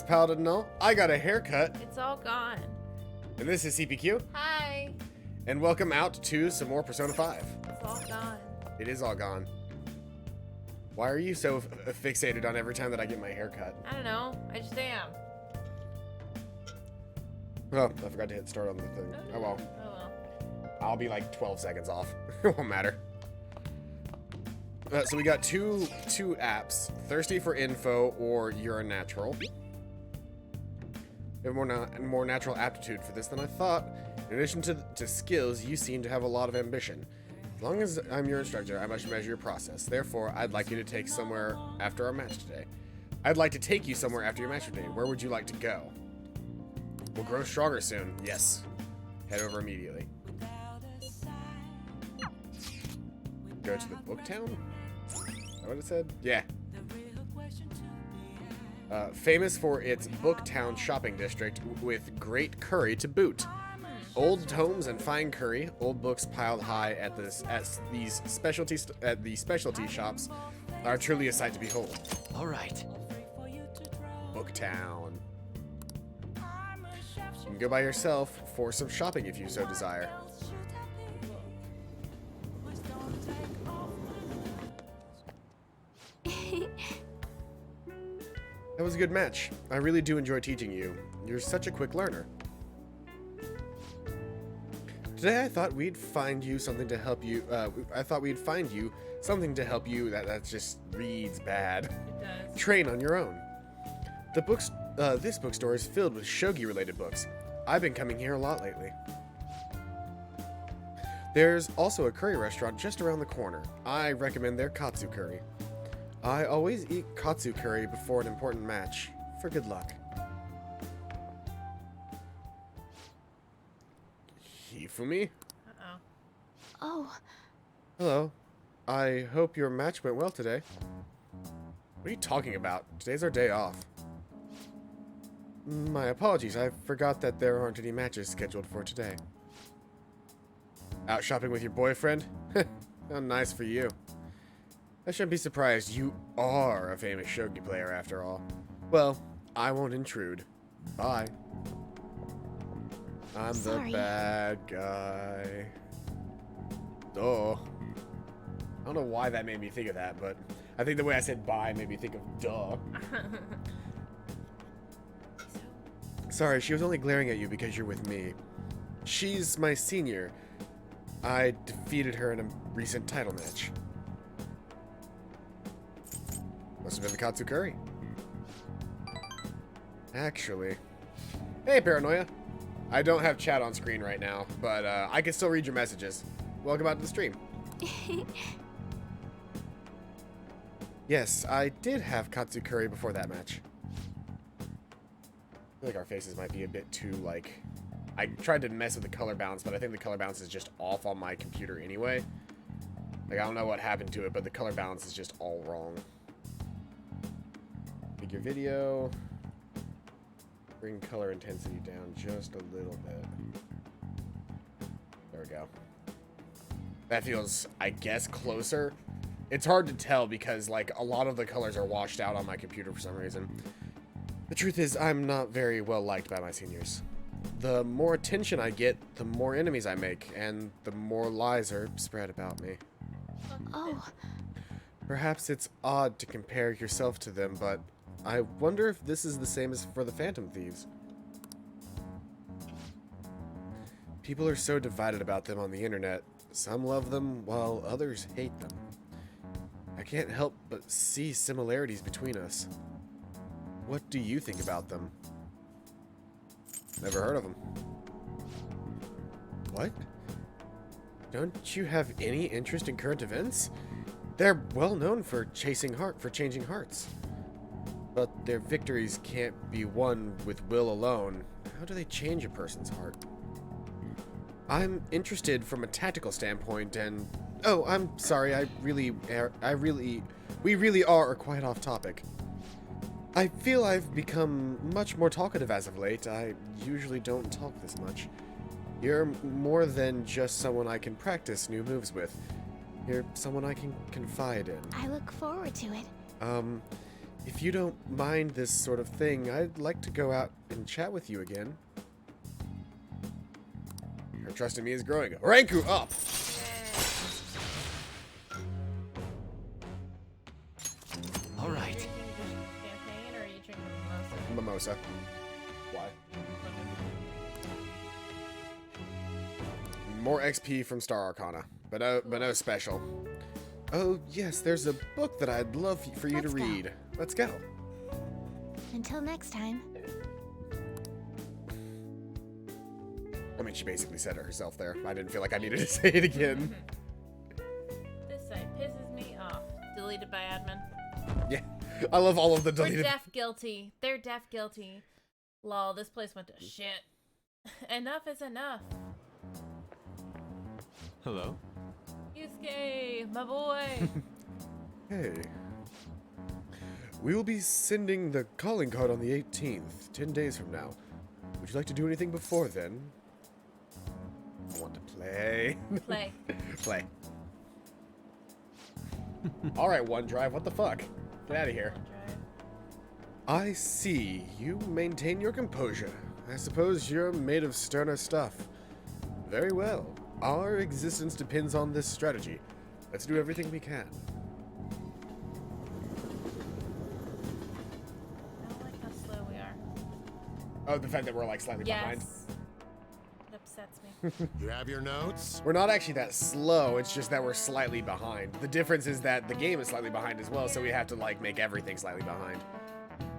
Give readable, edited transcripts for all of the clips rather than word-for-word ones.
Paladin. I got a haircut. It's all gone. And this is CPQ. Hi. And welcome out to some more Persona 5. It's all gone. It is all gone. Why are you so fixated on every time that I get my haircut? I don't know. I just am. Oh, I forgot to hit start on the thing. Oh well. Oh well. I'll be like 12 seconds off. It won't matter. So we got two apps. Thirsty for info or You're a Natural. You have more natural aptitude for this than I thought. In addition to skills, you seem to have a lot of ambition. As long as I'm your instructor, I must measure your process. Therefore, I'd like you to take somewhere after our match today. I'd like to take you somewhere after your match today. Where would you like to go? We'll grow stronger soon. Yes. Head over immediately. Go to the book town? Is that what it said? Yeah. Famous for its Booktown shopping district with great curry to boot. Old tomes and fine curry, old books piled high at these specialty shops are truly a sight to behold. All right. Booktown. You can go by yourself for some shopping if you so desire. That was a good match. I really do enjoy teaching you. You're such a quick learner. Today I thought we'd find you something to help you. That just reads bad. It does. Train on your own. This bookstore is filled with shogi-related books. I've been coming here a lot lately. There's also a curry restaurant just around the corner. I recommend their katsu curry. I always eat katsu curry before an important match, for good luck. Hifumi? Uh-oh. Oh, Hello. I hope your match went well today. What are you talking about? Today's our day off. My apologies, I forgot that there aren't any matches scheduled for today. Out shopping with your boyfriend? How nice for you. I shouldn't be surprised. You are a famous shogi player after all. Well, I won't intrude. Bye. I'm Sorry. the bad guy. Duh. I don't know why that made me think of that, but I think the way I said bye made me think of duh. Sorry, she was only glaring at you because you're with me. She's my senior. I defeated her in a recent title match. Must have been the katsu curry. Actually. Hey, Paranoia. I don't have chat on screen right now, but I can still read your messages. Welcome out to the stream. Yes, I did have katsu curry before that match. I feel like our faces might be a bit too, like... I tried to mess with the color balance, but I think the color balance is just off on my computer anyway. Like, I don't know what happened to it, but the color balance is just all wrong. Figure video. Bring color intensity down just a little bit. There we go. That feels, I guess, closer. It's hard to tell because, like, a lot of the colors are washed out on my computer for some reason. The truth is, I'm not very well liked by my seniors. The more attention I get, the more enemies I make, and the more lies are spread about me. oh, Perhaps it's odd to compare yourself to them, but I wonder if this is the same as for the Phantom Thieves. People are so divided about them on the internet. Some love them, while others hate them. I can't help but see similarities between us. What do you think about them? Never heard of them. What? Don't you have any interest in current events? They're well known for changing hearts. But their victories can't be won with will alone. How do they change a person's heart? I'm interested from a tactical standpoint and... Oh, I'm sorry, we really are quite off topic. I feel I've become much more talkative as of late. I usually don't talk this much. You're more than just someone I can practice new moves with. You're someone I can confide in. I look forward to it. If you don't mind this sort of thing, I'd like to go out and chat with you again. Her trust in me is growing. Ranku up! All right. Champagne, or are you drinking mimosa? Mimosa. Why? More XP from Star Arcana, but no special. Oh yes, there's a book that I'd love for you to Let's go. read. Let's go. Until next time. I mean, she basically said it herself there. I didn't feel like I needed to say it again. This site pisses me off. Deleted by admin. Yeah, I love all of the We're deleted. deaf guilty. They're deaf guilty. Lol, this place went to shit. Enough is enough. Hello? Yusuke, my boy. Hey. We will be sending the calling card on the 18th, 10 days from now. Would you like to do anything before then? I want to play. Play. Play. Alright, OneDrive, what the fuck? Get out of here. I see. You maintain your composure. I suppose you're made of sterner stuff. Very well. Our existence depends on this strategy. Let's do everything we can. I don't like how slow we are. Oh, the fact that we're like slightly behind. Yes. It upsets me. You have your notes? We're not actually that slow, it's just that we're slightly behind. The difference is that the game is slightly behind as well, so we have to like make everything slightly behind.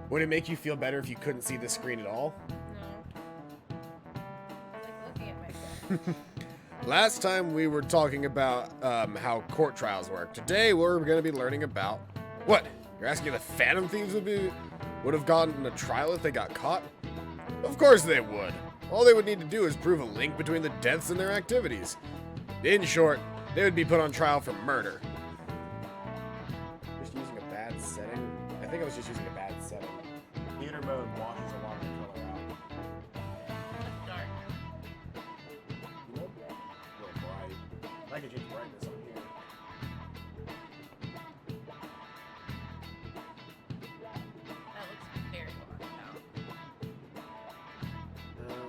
Would it make you feel better if you couldn't see the screen at all? No. I like looking at myself. Last time we were talking about how court trials work. Today we're going to be learning about... What? You're asking if the Phantom Thieves would have gotten a trial if they got caught? Of course they would. All they would need to do is prove a link between the deaths and their activities. In short, they would be put on trial for murder. Just using a bad setting? I think I was just using a bad setting. Theater mode washes a lot of the color out. Dark. Nope. A little bright. I could change brightness on here. That looks very washed out.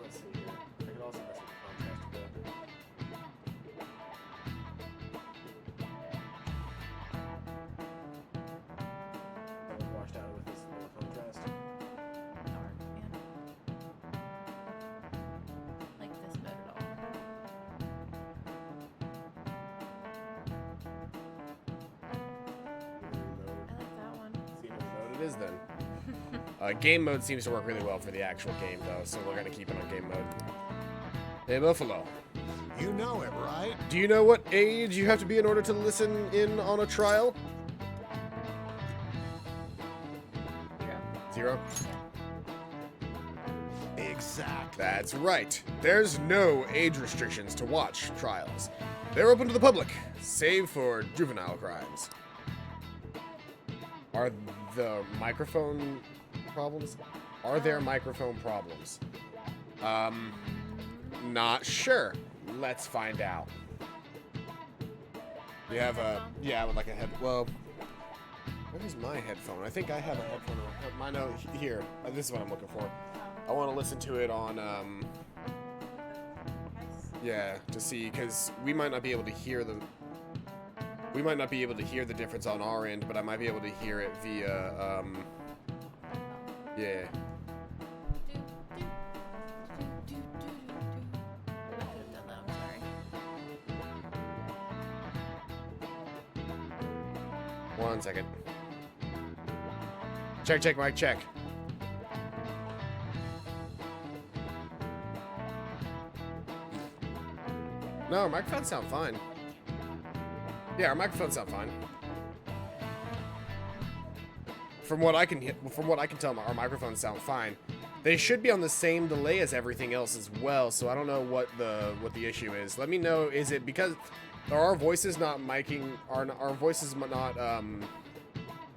Let's see here. I could also mess with the contrast a bit. That was washed out with this little contrast. Dark, man. Like this mode at all. I like that one. See what mode it is then. Game mode seems to work really well for the actual game though, so we're gonna keep it on game mode. Hey Buffalo, You know it, right? do you know what age you have to be in order to listen in on a trial? Zero. 0? Exactly. That's right. There's no age restrictions to watch trials. They're open to the public, save for juvenile crimes. Are the microphone problems? Are there microphone problems? Not sure. Let's find out. You have a, yeah, with like a head, well, where's my headphone? I think I have a headphone, mine out here. This is what I'm looking for. I want to listen to it on, yeah, to see, because we might not be able to hear the, we might not be able to hear the difference on our end, but I might be able to hear it via, yeah. One second. Check, check, mic, check. No, our microphones sound fine. Yeah, our microphones sound fine. From what I can tell, our microphones sound fine. They should be on the same delay as everything else as well, so I don't know what the issue is. Let me know. Is it because are our voices not miking? Are our voices not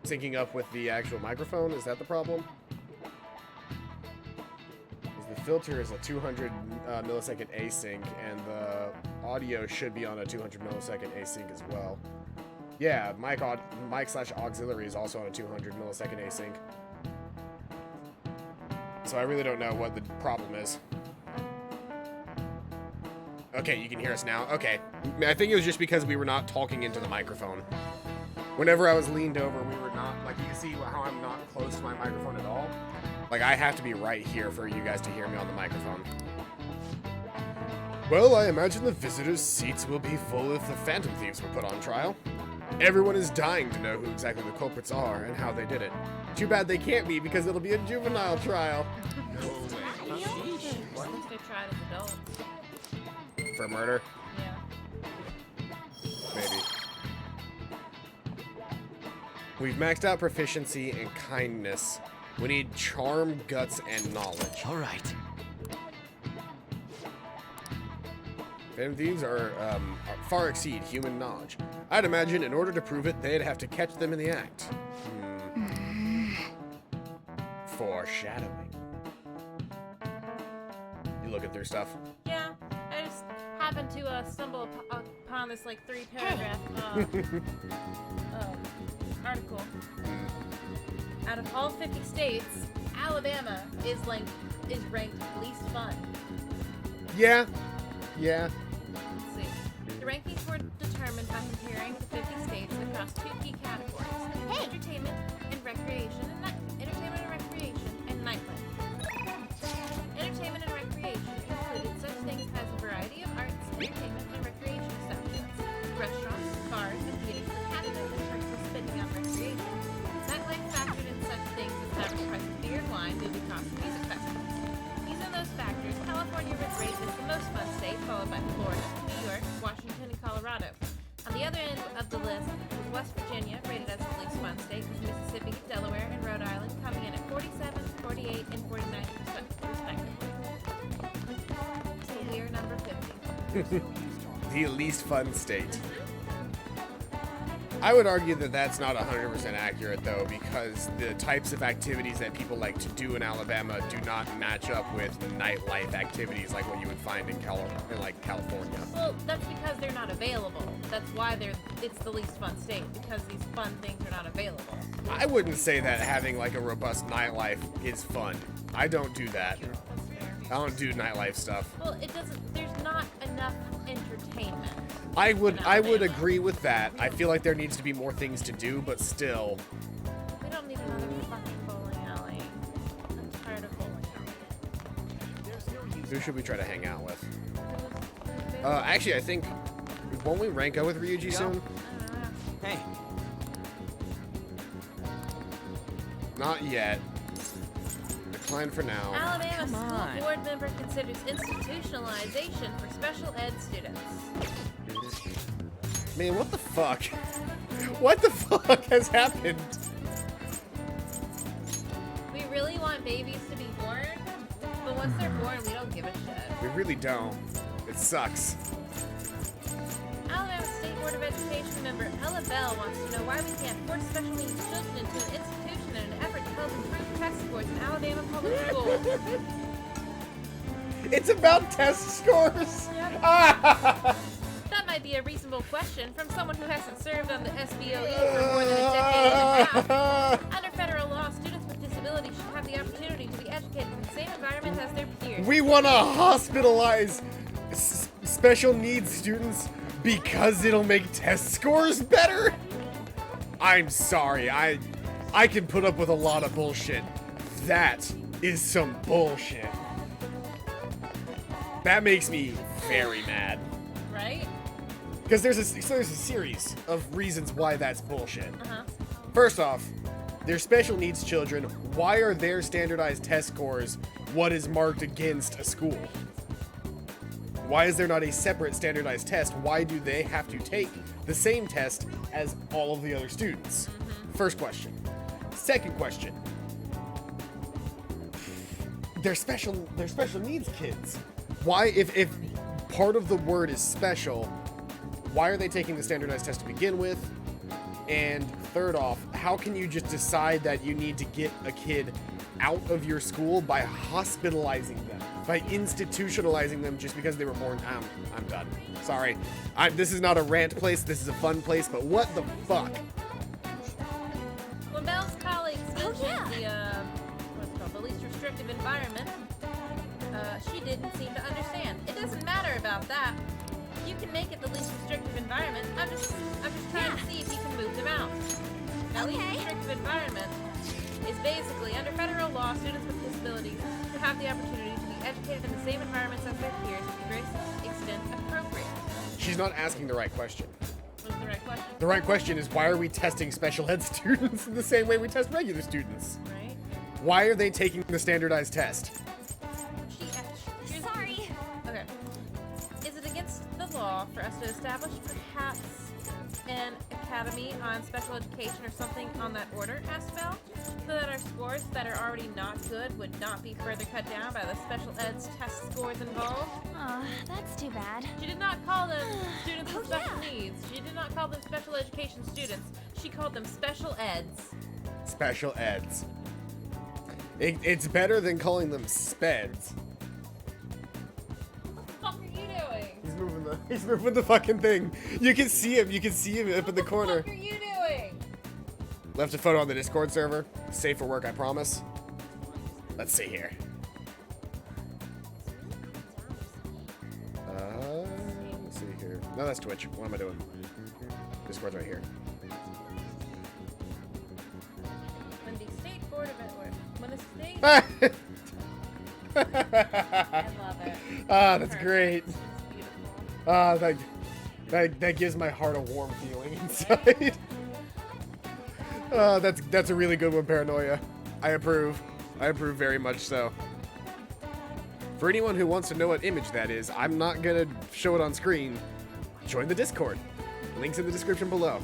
syncing up with the actual microphone? Is that the problem? The filter is a 200 millisecond async, and the audio should be on a 200 millisecond async as well. Yeah, mic/auxiliary is also on a 200 millisecond async. So I really don't know what the problem is. Okay, you can hear us now. Okay. I think it was just because we were not talking into the microphone. Whenever I was leaned over, we were not, like, you can see how I'm not close to my microphone at all. Like, I have to be right here for you guys to hear me on the microphone. Well, I imagine the visitors' seats will be full if the Phantom Thieves were put on trial. Everyone is dying to know who exactly the culprits are and how they did it. Too bad they can't be, because it'll be a juvenile trial. What if they're tried as adults? For murder? Yeah. Maybe. We've maxed out proficiency and kindness. We need charm, guts, and knowledge. All right. Phantom Thieves are far exceed human knowledge. I'd imagine in order to prove it, they'd have to catch them in the act. Foreshadowing. You looking through stuff? Yeah, I just happened to stumble upon this like 3-paragraph article. Out of all 50 states, Alabama is ranked least fun. Yeah. Yeah. Let's see. The rankings were determined by comparing the 50 states across 2 key categories: entertainment and recreation, and nightlife. Entertainment and recreation included such things as a variety of arts, entertainment, and recreation establishments, restaurants, bars, and theaters per capita in terms of spending on recreation. Nightlife factored in such things as average price of beer, wine, movie costs, and music festivals. Using those factors, California rates is the most fun state, followed by Florida, New York, Washington, and Colorado. On the other end of the list was West Virginia, rated as the least fun state, with Mississippi, Delaware, and Rhode Island coming in at 47, 48, and 49% respectively. So we are number 50. The least fun state. I would argue that that's not 100% accurate, though, because the types of activities that people like to do in Alabama do not match up with nightlife activities like what you would find in California. Well, that's because they're not available. That's why it's the least fun state, because these fun things are not available. I wouldn't say that having like a robust nightlife is fun. I don't do that. That's fair. I don't do nightlife stuff. Well, there's not enough entertainment. I would Alabama. agree with that. I feel like there needs to be more things to do, but still. We don't need another fucking bowling alley. I'm tired of bowling alleys. Who should we try to hang out with? I Actually, I think, won't we rank up with Ryuji soon? don't know. Hey, Not yet. Decline for now. Alabama Come school on. board member considers institutionalization for special ed students. Man, what the fuck? What the fuck has happened? We really want babies to be born, but once they're born, we don't give a shit. We really don't. It sucks. Alabama State Board of Education member Ella Bell wants to know why we can't force special needs children into an institution in an effort to help improve test scores in Alabama public schools. It's about test scores. That might be a reasonable question from someone who hasn't served on the SBOE for more than a decade and a half. Under federal law, students with disabilities should have the opportunity to be educated in the same environment as their peers. We want to hospitalize special needs students because it'll make test scores better? I'm sorry. I can put up with a lot of bullshit. That is some bullshit. That makes me very mad. Right? Because there's a series of reasons why that's bullshit. Uh-huh. First off, they're special needs children. Why are their standardized test scores what is marked against a school? Why is there not a separate standardized test? Why do they have to take the same test as all of the other students? First question. Second question. They're special needs kids. Why, if part of the word is special, why are they taking the standardized test to begin with? And third off, how can you just decide that you need to get a kid out of your school by hospitalizing them, by institutionalizing them just because they were born. I'm done. Sorry. This is not a rant place. This is a fun place. But what the fuck? When Belle's colleagues mentioned what's it called, the least restrictive environment, she didn't seem to understand. It doesn't matter about that. You can make it the least restrictive environment. I'm just trying to see if you can move them out. Now, least restrictive environment is basically, under federal law, students with disabilities should have the opportunity to be educated in the same environments as their peers to the greatest extent appropriate. She's not asking the right question. What's the right question? The right question is, why are we testing special ed students in the same way we test regular students? Right? Why are they taking the standardized test? Sorry. Okay. Is it against the law for us to establish perhaps an academy on special education or something on that order, asked Belle, so that our scores that are already not good would not be further cut down by the special ed's test scores involved? Oh, that's too bad. She did not call them students with special needs. She did not call them special education students. She called them special eds. Special eds. It's better than calling them speds. What the fuck are you doing? He's moving the fucking thing. You can see him. You can see him up in the corner. What the fuck are you doing? Left a photo on the Discord server. Safe for work, I promise. Let's see here. Let's see here. No, that's Twitch. What am I doing? Discord's right here. When the state board of when a state I love it. Ah, that's Perfect. great. It's beautiful. Ah, that gives my heart a warm feeling inside. That's a really good one, Paranoia. I approve. I approve very much so. For anyone who wants to know what image that is, I'm not gonna show it on screen. Join the Discord. Link's in the description below.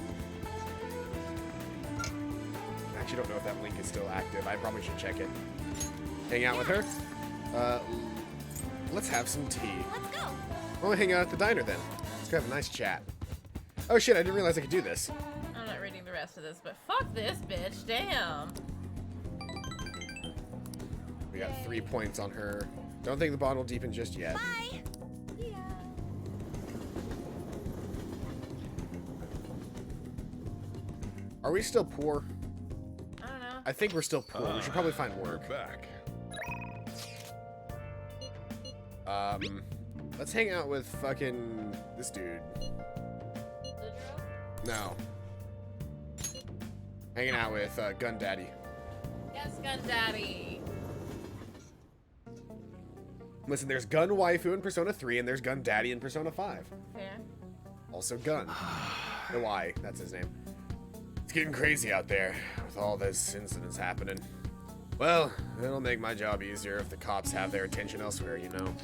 I actually don't know if that link is still active. I probably should check it. Hang out with her. Let's have some tea. Let's go. We'll hang out at the diner then. Let's go have a nice chat. Oh shit, I didn't realize I could do this. I'm not reading the rest of this, but fuck this bitch. Damn. We got 3 points on her. Don't think the bond will deepen just yet. Bye. Yeah. Are we still poor? I don't know. I think we're still poor. We should probably find work. Back. Let's hang out with fucking this dude. No. Hanging out with Gun Daddy. Yes, Gun Daddy. Listen, there's Gun Waifu in Persona 3, and there's Gun Daddy in Persona 5. Fair. Also Gun. The Y, that's his name. It's getting crazy out there with all this incidents happening. Well, it'll make my job easier if the cops have their attention elsewhere, you know.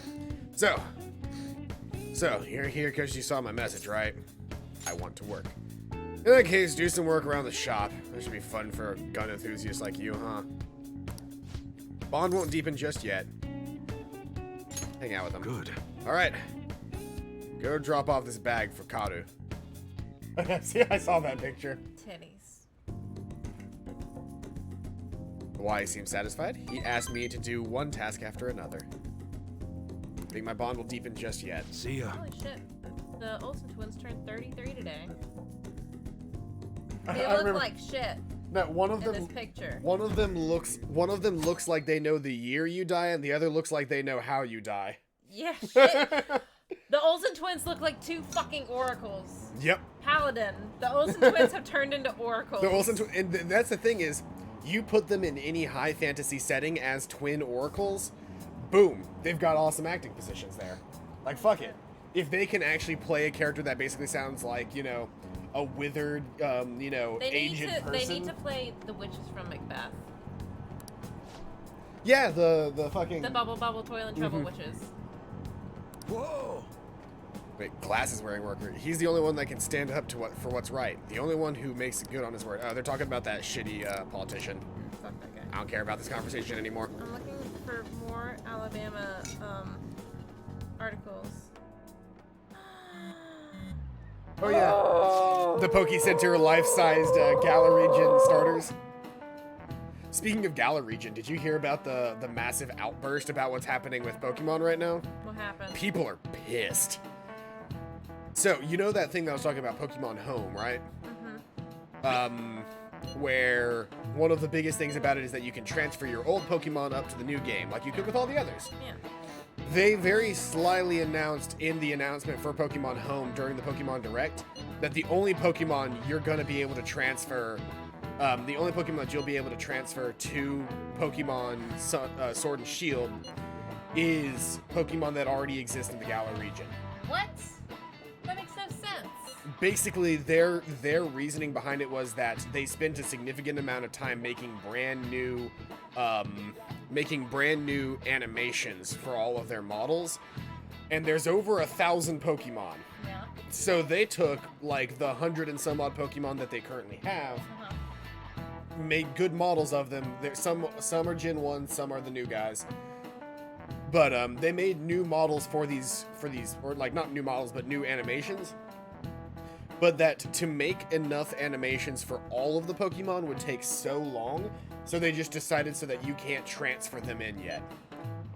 So, you're here because you saw my message, right? I want to work. In that case, do some work around the shop. That should be fun for a gun enthusiast like you, huh? Bond won't deepen just yet. Hang out with him. Good. Alright. Go drop off this bag for Karu. See, I saw that picture. Titties. Why he seems satisfied? He asked me to do one task after another. Think my bond will deepen just yet. See ya. Holy shit. The Olsen twins turned 33 today. I They look remember- like shit No, one of in them this picture. One of them looks like they know the year you die, and the other looks like they know how you die. Yeah, shit. The Olsen twins look like two fucking oracles. Yep. Paladin. The Olsen twins have turned into oracles. The Olsen and that's the thing is, you put them in any high fantasy setting as twin oracles, boom, they've got awesome acting positions there. Like, fuck it. If they can actually play a character that basically sounds like, you know, a withered, you know, aged person. They need to play the witches from Macbeth. Yeah, the fucking... The bubble toil and trouble witches. Whoa. Wait, Glass is wearing worker. He's the only one that can stand up to for what's right. The only one who makes it good on his word. Oh, they're talking about that shitty politician. Fuck that guy. I don't care about this conversation anymore. I'm looking for more Alabama articles. Oh yeah, the Poke Center life-sized Gallery Gen starters. speaking of Galar region, did you hear about the massive outburst about what's happening with Pokemon right now? What happened? People are pissed. So, you know that thing that I was talking about, Pokemon Home, right? Where one of the biggest things about it is that you can transfer your old Pokemon up to the new game, like you could with all the others. Yeah. They very slyly announced in the announcement for Pokemon Home during the Pokemon Direct that the only Pokemon you're going to be able to transfer, the only Pokemon that you'll be able to transfer to Pokemon Sword and Shield is Pokemon that already exist in the Galar region. What? That makes no sense. Basically, their reasoning behind it was that they spent a significant amount of time making brand new animations for all of their models, and there's over 1,000 Pokemon. Yeah. So they took like the 100 and some odd Pokemon that they currently have, made good models of them. Some are Gen 1, some are the new guys. But they made new models for these, or like not new models, but new animations. But that to make enough animations for all of the Pokemon would take so long, so they just decided so that you can't transfer them in yet.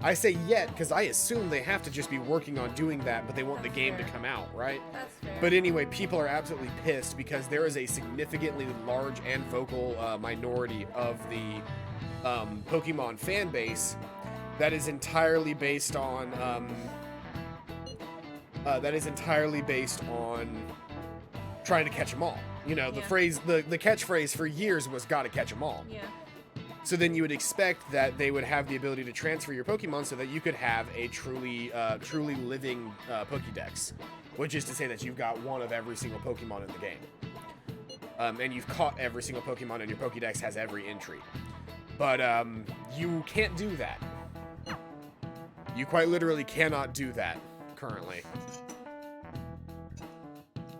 I say yet because I assume they have to just be working on doing that, but they want the game to come out, right? That's fair. But anyway, people are absolutely pissed because there is a significantly large and vocal minority of the Pokemon fan base that is entirely based on trying to catch them all. You know, the phrase, the catchphrase for years was "gotta catch them all." Yeah. So then you would expect that they would have the ability to transfer your Pokemon so that you could have a truly living Pokédex, which is to say that you've got one of every single Pokemon in the game, and you've caught every single Pokemon, and your Pokédex has every entry. But you can't do that. You quite literally cannot do that currently.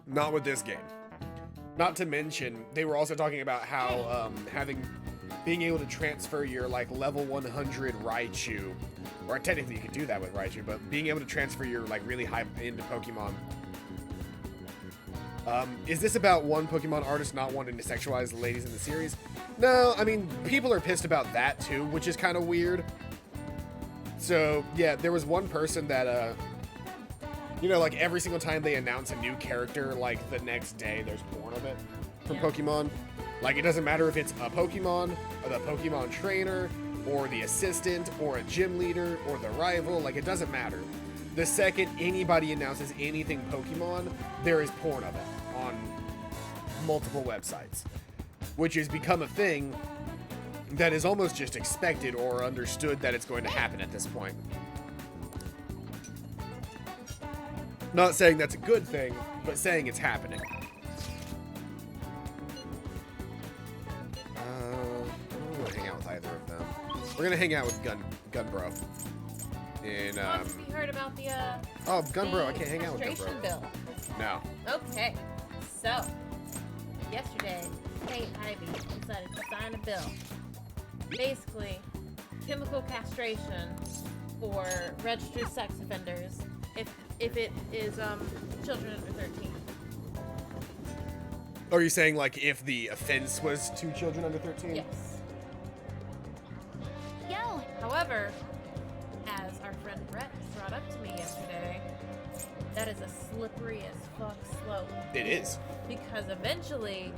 Not with this game. Not to mention, they were also talking about how being able to transfer your like level 100 Raichu, or technically you could do that with Raichu, but being able to transfer your like really high end Pokemon. Is this about one Pokemon artist not wanting to sexualize the ladies in the series? No, I mean, people are pissed about that too, which is kind of weird. So, yeah, there was one person that, you know, like every single time they announce a new character, like the next day there's porn of it from Pokemon. Like, it doesn't matter if it's a Pokemon, or the Pokemon trainer, or the assistant, or a gym leader, or the rival, like, it doesn't matter. The second anybody announces anything Pokemon, there is porn of it on multiple websites, which has become a thing that is almost just expected or understood that it's going to happen at this point. Not saying that's a good thing, but saying it's happening. I'm gonna hang out with either of them. We're gonna hang out with Gunbro. Have you heard about the oh, Gunbro, I can't hang out with castration Gunbro. bill? No. Okay, so yesterday, Kate Ivy decided to sign a bill. Basically, chemical castration for registered sex offenders if it is children under 13. Are you saying like if the offense was to children under 13? Yes. Yo! However, as our friend Brett brought up to me yesterday, that is a slippery as fuck slope. It is. Because eventually,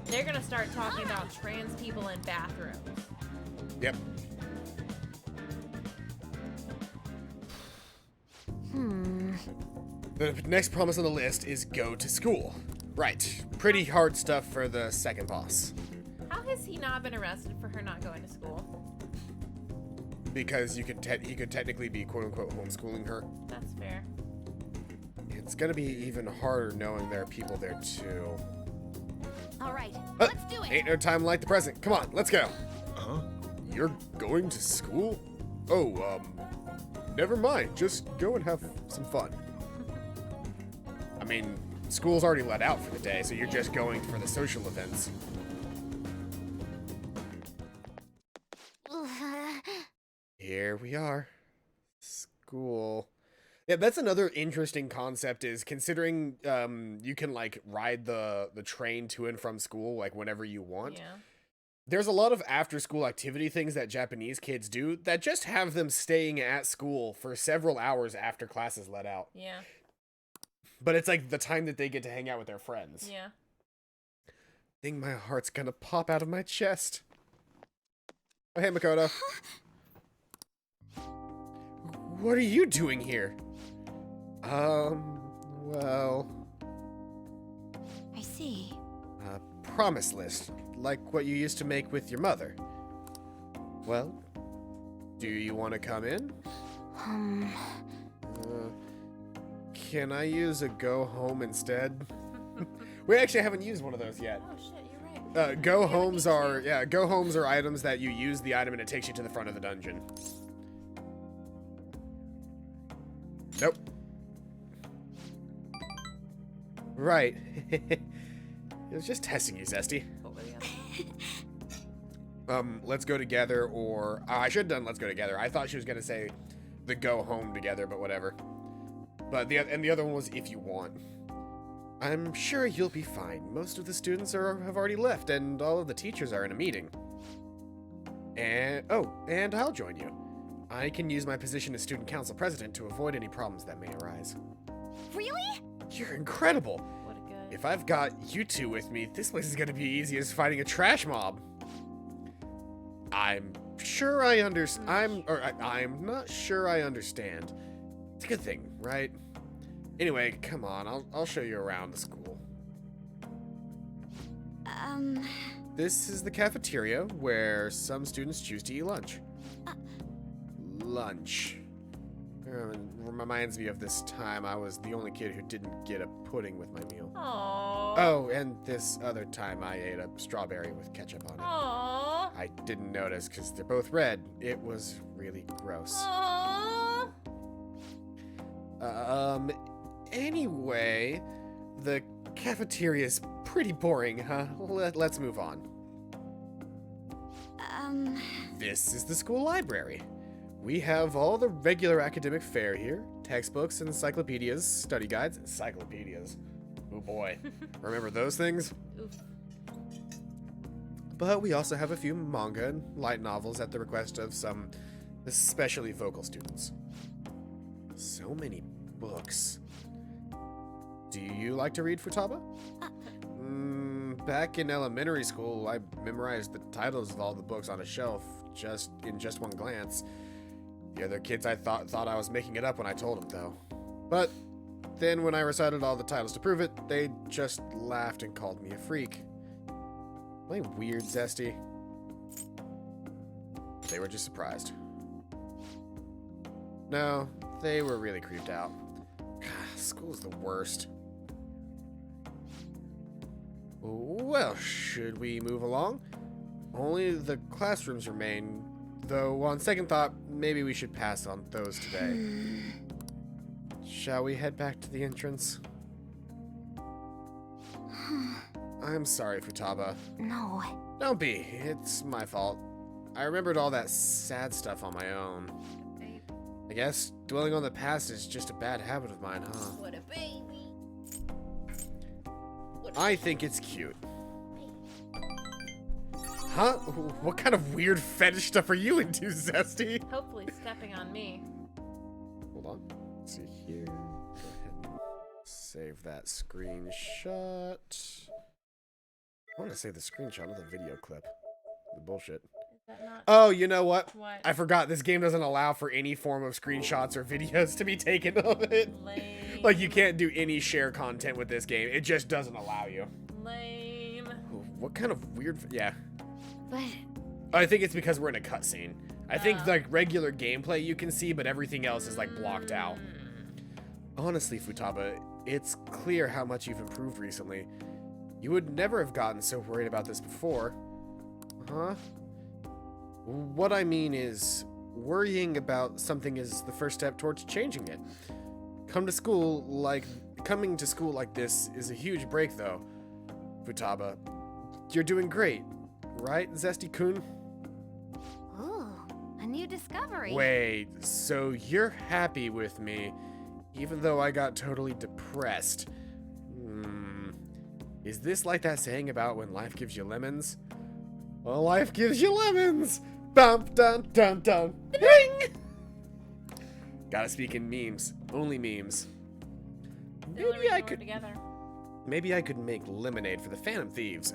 they're gonna start talking about trans people in bathrooms. Yep. The next promise on the list is go to school. Right. Pretty hard stuff for the second boss. How has he not been arrested for her not going to school? Because he could technically be quote unquote homeschooling her. That's fair. It's gonna be even harder knowing there are people there too. All right, let's do it. Ain't no time like the present. Come on, let's go. Huh? You're going to school? Oh, never mind. Just go and have some fun. I mean, school's already let out for the day, so you're just going for the social events. Here we are. School. Yeah, that's another interesting concept is considering you can like ride the train to and from school like whenever you want. Yeah. There's a lot of after-school activity things that Japanese kids do that just have them staying at school for several hours after class is let out. Yeah. But it's like the time that they get to hang out with their friends. Yeah. I think my heart's gonna pop out of my chest. Oh, hey, Makoto. What are you doing here? Well... I see. Promise list, like what you used to make with your mother. Well, do you want to come in? Can I use a go home instead? We actually haven't used one of those yet. Oh shit, you're right. Go homes are items that you use the item and it takes you to the front of the dungeon. Nope. Right. It was just testing you, Zesty. What were the other Let's go together, or I should have done let's go together. I thought she was gonna say the go home together, but whatever. But the other one was if you want. I'm sure you'll be fine. Most of the students have already left, and all of the teachers are in a meeting. And I'll join you. I can use my position as student council president to avoid any problems that may arise. Really? You're incredible. What a good. If I've got you two with me, this place is gonna be easy as fighting a trash mob. I'm sure I understand. I'm not sure I understand. It's a good thing, right? Anyway, come on, I'll show you around the school. This is the cafeteria where some students choose to eat lunch. Lunch. Reminds me of this time I was the only kid who didn't get a pudding with my meal. Aww. Oh, and this other time I ate a strawberry with ketchup on it. Aww. I didn't notice because they're both red. It was really gross. Aww. Anyway, the cafeteria's pretty boring, huh? Let's move on. This is the school library. We have all the regular academic fare here. Textbooks, encyclopedias, study guides, encyclopedias. Oh boy. Remember those things? Oof. But we also have a few manga and light novels at the request of some especially vocal students. So many books. Do you like to read, Futaba? Back in elementary school, I memorized the titles of all the books on a shelf in just one glance. The other kids I thought I was making it up when I told them, though. But then when I recited all the titles to prove it, they just laughed and called me a freak. Am I weird, Zesty? They were just surprised. No, they were really creeped out. School's the worst. Well, should we move along? Only the classrooms remain, though on second thought, maybe we should pass on those today. Shall we head back to the entrance? I'm sorry, Futaba. No. Don't be. It's my fault. I remembered all that sad stuff on my own. I guess dwelling on the past is just a bad habit of mine, huh? What a baby. I think it's cute. Huh? What kind of weird fetish stuff are you into, Zesty? Hopefully stepping on me. Hold on. Let's see here. Go ahead and save that screenshot. I want to save the screenshot of the video clip. The bullshit. Is that not? Oh, you know what? What? I forgot. This game doesn't allow for any form of screenshots or videos to be taken of it. Lame. Like, you can't do any share content with this game. It just doesn't allow you. Lame. What kind of weird... Yeah. But I think it's because we're in a cutscene. I think, like, regular gameplay you can see, but everything else is, like, blocked out. Honestly, Futaba, it's clear how much you've improved recently. You would never have gotten so worried about this before. Huh? What I mean is, worrying about something is the first step towards changing it. Coming to school like this is a huge break, though. Futaba, you're doing great, right, Zesty-kun? ooh, a new discovery. Wait, so you're happy with me, even though I got totally depressed? Is this like that saying about when life gives you lemons? Well, life gives you lemons. Bump, dun, dun, dun. Ding! Gotta speak in memes. Only memes. The only Maybe reason I we're could. together. Maybe I could make lemonade for the Phantom Thieves.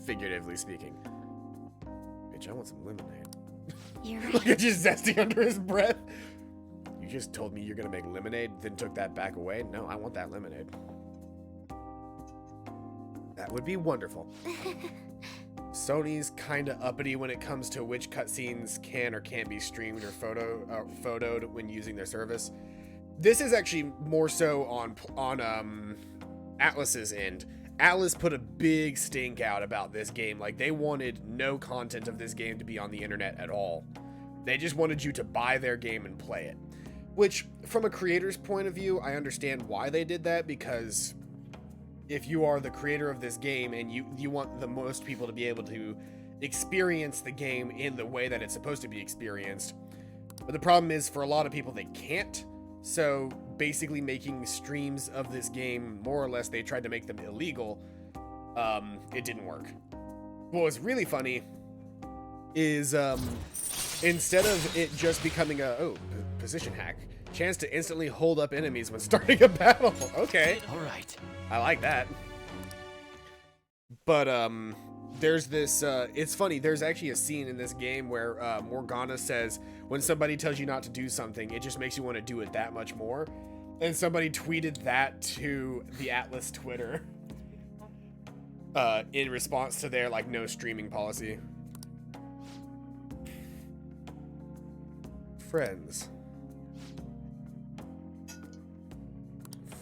Figuratively speaking. Bitch, I want some lemonade. You're Like right. it's just zesty under his breath. You just told me you're gonna make lemonade, then took that back away. No, I want that lemonade. That would be wonderful. Sony's kind of uppity when it comes to which cutscenes can or can't be streamed or photoed when using their service. This is actually more so on Atlas's end. Atlas put a big stink out about this game. Like, they wanted no content of this game to be on the internet at all. They just wanted you to buy their game and play it. Which, from a creator's point of view, I understand why they did that, because if you are the creator of this game and you want the most people to be able to experience the game in the way that it's supposed to be experienced. But the problem is, for a lot of people, they can't. So basically making streams of this game, more or less, they tried to make them illegal. It didn't work. What was really funny is instead of it just becoming a position hack, chance to instantly hold up enemies when starting a battle. Okay, All right. I like that. But there's this it's funny, there's actually a scene in this game where Morgana says when somebody tells you not to do something, it just makes you want to do it that much more. And somebody tweeted that to the Atlas Twitter in response to their like no streaming policy. Friends.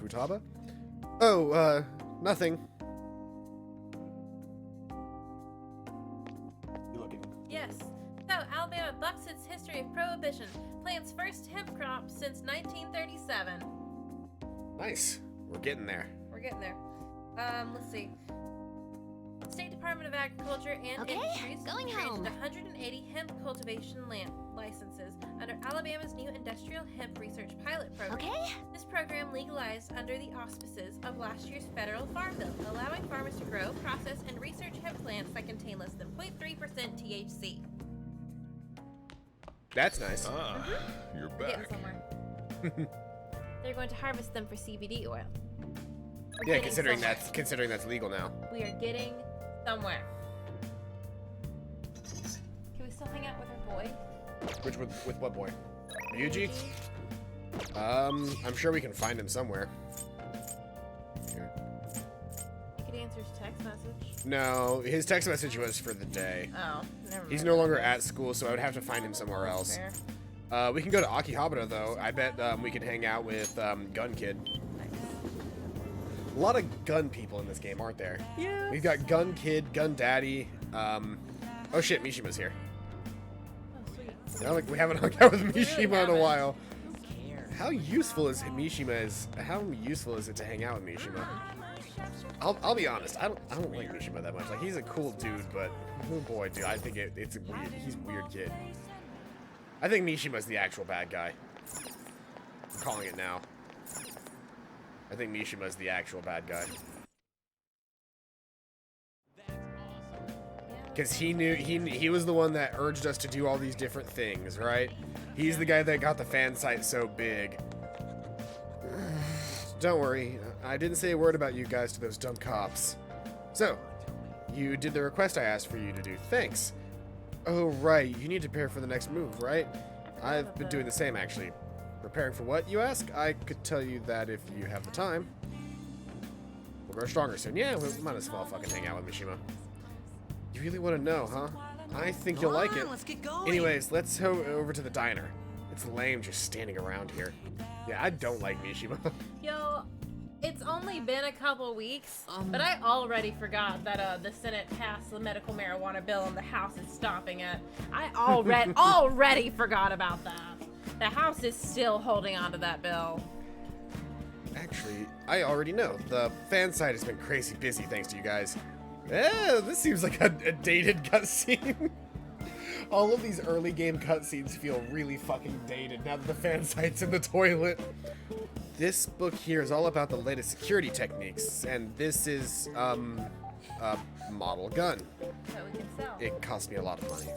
Futaba? Oh, nothing. You looking? Yes. So, Alabama bucks its history of prohibition. Plants first hemp crop since 1937. Nice. We're getting there. We're getting there. Let's see. State Department of Agriculture and Okay, Industries going granted home. 180 hemp cultivation land licenses under Alabama's new Industrial Hemp Research Pilot Program. Okay? This program legalized under the auspices of last year's federal farm bill, allowing farmers to grow, process, and research hemp plants that contain less than 0.3% THC. That's nice. Ah, you're We're getting back. somewhere. They're going to harvest them for CBD oil. We're Yeah, getting somewhere. considering that's legal now. We are getting somewhere. Can we still hang out with our boy? Which with what boy? Ryuji? I'm sure we can find him somewhere. Here. You could answer his text message. No, his text message was for the day. Oh, never mind. He's no longer at school, so I would have to find him somewhere else. Fair. We can go to Akihabara though. I bet we can hang out with Gun Kid. Nice. A lot of gun people in this game, aren't there? Yeah. We've got Gun Kid, Gun Daddy. Oh shit, Mishima's here. Oh, sweet. I don't think we haven't hung out with really Mishima in a haven't. while. Who cares? How useful is How useful is it to hang out with Mishima? I'll be honest. I don't like Mishima that much. Like, he's a cool dude, but oh boy, dude, I think it's a weird. He's a weird kid. I think Mishima's the actual bad guy. I'm calling it now. I think Mishima's the actual bad guy. Because he was the one that urged us to do all these different things, right? He's the guy that got the fan site so big. Don't worry, I didn't say a word about you guys to those dumb cops. So, you did the request I asked for you to do. Thanks. Oh, right, you need to prepare for the next move, right? I've been doing the same, actually. Preparing for what, you ask? I could tell you that if you have the time. We'll grow stronger soon. Yeah, we might as well fucking hang out with Mishima. You really want to know, huh? I think you'll like it. Let's get going. Anyways, let's go over to the diner. It's lame just standing around here. Yeah, I don't like Mishima. Yo, it's only been a couple weeks, but I already forgot that the Senate passed the medical marijuana bill and the House is stopping it. I already forgot about that. The House is still holding on to that bill. Actually, I already know. The fan site has been crazy busy thanks to you guys. This seems like a dated cutscene. All of these early game cutscenes feel really fucking dated now that the fan site's in the toilet. This book here is all about the latest security techniques, and this is, a model gun. So we can sell. it cost me a lot of money.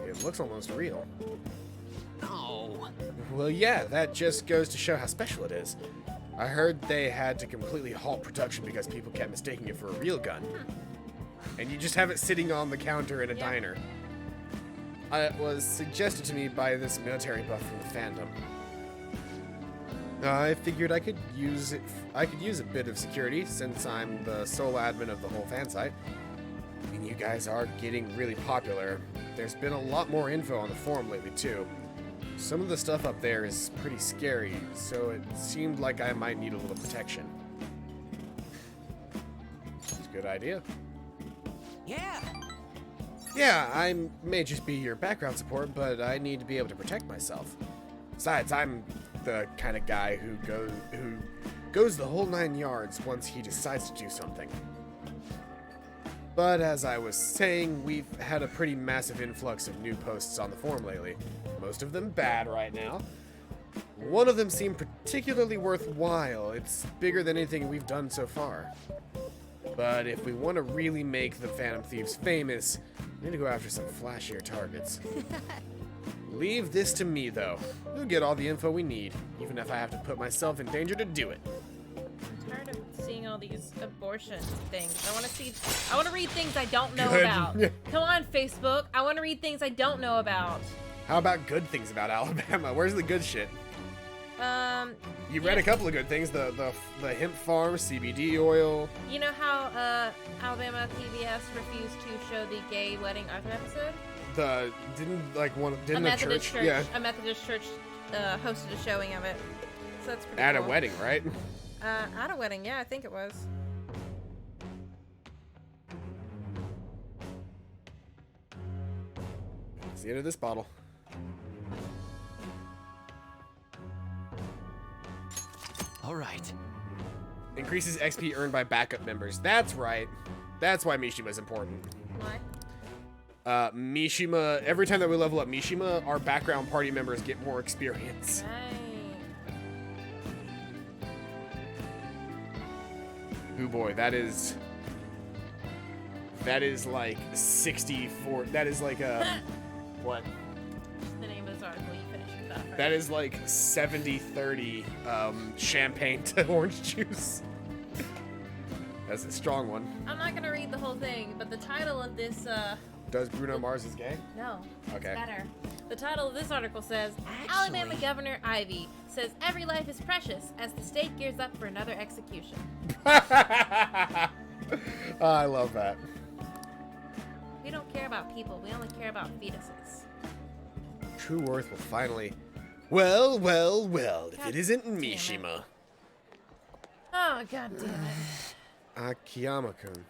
It looks almost real. No. Well, yeah, that just goes to show how special it is. I heard they had to completely halt production because people kept mistaking it for a real gun. And you just have it sitting on the counter in a diner. It was suggested to me by this military buff from the fandom. I figured I could use a bit of security since I'm the sole admin of the whole fan site. I mean, you guys are getting really popular. There's been a lot more info on the forum lately too. Some of the stuff up there is pretty scary, so it seemed like I might need a little protection. It's a good idea. Yeah. Yeah, I may just be your background support, but I need to be able to protect myself. Besides, I'm the kind of guy who goes the whole 9 yards once he decides to do something. But as I was saying, we've had a pretty massive influx of new posts on the forum lately. Most of them bad right now. One of them seemed particularly worthwhile. It's bigger than anything we've done so far. But if we want to really make the Phantom Thieves famous, we need to go after some flashier targets. Leave this to me, though. We'll get all the info we need, even if I have to put myself in danger to do it. I'm tired of seeing all these abortion things. I want to read things I don't know Good. about. Come on, Facebook. I want to read things I don't know about. How about good things about Alabama? Where's the good shit? You read a couple of good things. The hemp farm, CBD oil. You know how Alabama PBS refused to show the gay wedding Arthur episode? Didn't A a Methodist church? Yeah. A Methodist church hosted a showing of it. So that's pretty At cool. a wedding, right? At a wedding, yeah, I think it was. It's the end of this bottle. All right. Increases XP earned by backup members. That's right. That's why Mishima's important. Why? Mishima, every time that we level up Mishima, our background party members get more experience. Right. Oh boy, that is like 64. That is like a what? Just the name of this article. You finish your thought first. That is like 70-30 champagne to orange juice. That's a strong one. I'm not gonna read the whole thing, but the title of this, Does Bruno Mars is gay? no, Okay. it's better. The title of this article says, Alabama Governor Ivey says every life is precious as the state gears up for another execution. I love that. We don't care about people, we only care about fetuses. True Worth will finally. Well, if God it isn't damn it. Mishima. Oh, god damn it. Akiyama-kun.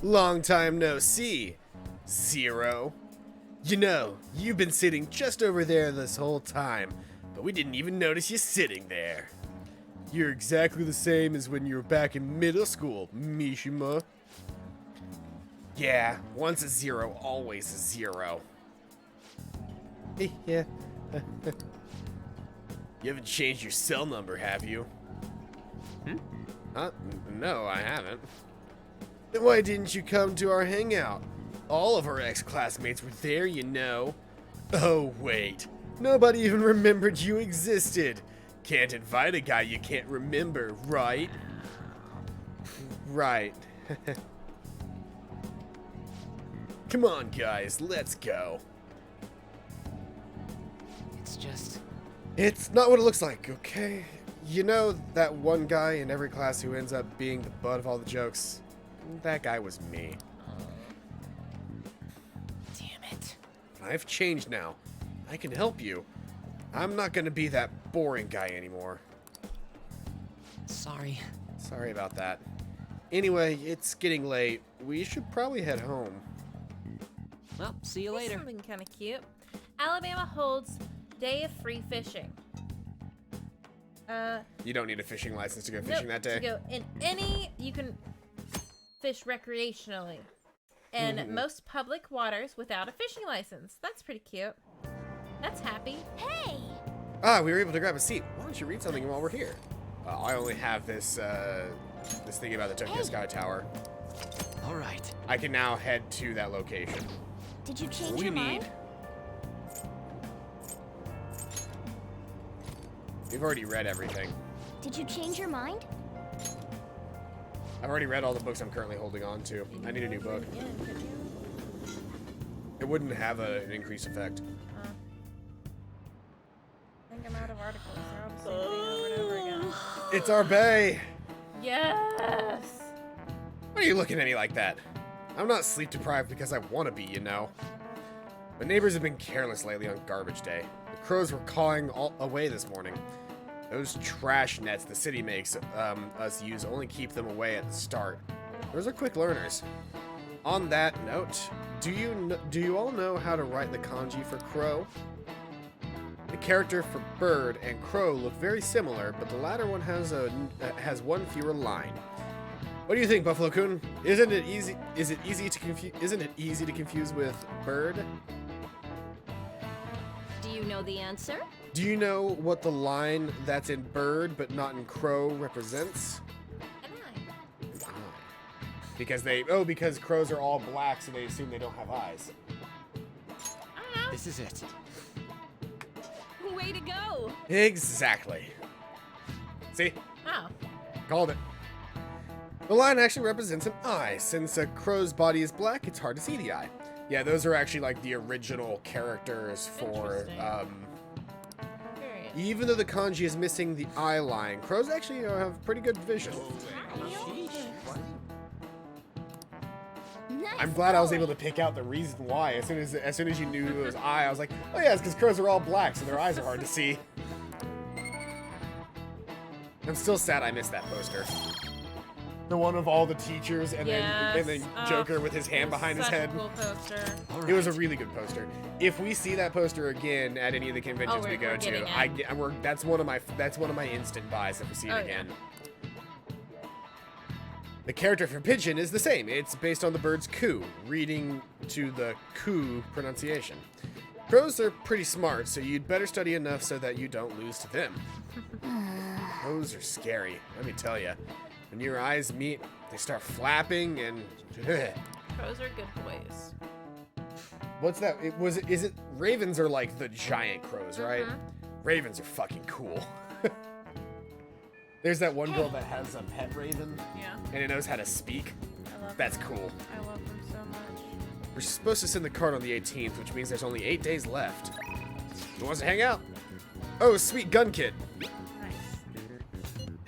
Long time no see, Zero. You know, you've been sitting just over there this whole time, but we didn't even notice you sitting there. You're exactly the same as when you were back in middle school, Mishima. Yeah, once a zero, always a zero. Yeah. You haven't changed your cell number, have you? No, I haven't. Then why didn't you come to our hangout? All of our ex-classmates were there, you know. Oh, wait. Nobody even remembered you existed. Can't invite a guy you can't remember, right? Right. Come on, guys, let's go. It's just. It's not what it looks like, okay? You know that one guy in every class who ends up being the butt of all the jokes? That guy was me. Damn it. I've changed now. I can help you. I'm not gonna be that boring guy anymore. Sorry. Sorry about that. Anyway, it's getting late. We should probably head home. Well, see you Here's later. something kind of cute. Alabama holds Day of Free Fishing. You don't need a fishing license to go fishing Nope, that day. To go in you can fish recreationally in most public waters without a fishing license. That's pretty cute. That's happy. Hey! We were able to grab a seat. Why don't you read something while we're here? I only have this thing about the Tokyo Sky Tower. All right. I can now head to that location. Did you change We your need. mind? We've already read everything. Did you change your mind? I've already read all the books I'm currently holding on to. I need a new book. Again, could you? It wouldn't have an increased effect. I think I'm out of articles. They're all the same thing over and over again. It's our bay! Yes! Why are you looking at me like that? I'm not sleep deprived because I want to be, you know. My neighbors have been careless lately on garbage day. The crows were cawing all away this morning. Those trash nets the city makes us use only keep them away at the start. Those are quick learners. On that note, do you all know how to write the kanji for crow? The character for bird and crow look very similar, but the latter one has one fewer line. What do you think, Buffalo-kun? Isn't it easy to confuse with bird? Do you know the answer? Do you know what the line that's in bird but not in crow represents? An eye. An eye. Because crows are all black, so they assume they don't have eyes. I don't know. This is it. Way to go! Exactly. See? Oh. Called it. The line actually represents an eye. Since a crow's body is black, it's hard to see the eye. Yeah, those are actually like the original characters for, Interesting. Very even though the kanji is missing the eye line, crows actually have pretty good vision. Nice I'm glad I was going. able to pick out the reason why. As soon as you knew it was eye, I was like, oh yeah, it's because crows are all black, so their eyes are hard to see. I'm still sad I missed that poster. The one of all the teachers and then Joker with his hand behind his head. Such a cool poster. All right. It was a really good poster. If we see that poster again at any of the conventions Oh, we go we're getting to, that's one of my instant buys if we see it Oh, yeah. again. The character for pigeon is the same. It's based on the bird's coo, reading to the coo pronunciation. Crows are pretty smart, so you'd better study enough so that you don't lose to them. Crows are scary, let me tell you. When your eyes meet, they start flapping and... Crows are good boys. What's that? Is it ravens are like the giant crows, right? Ravens are fucking cool. There's that one girl that has a pet raven Yeah. and it knows how to speak. I love That's them. cool. I love them so much. We're supposed to send the card on the 18th, which means there's only 8 days left. Who wants to hang out? Oh, sweet gun kid. Nice.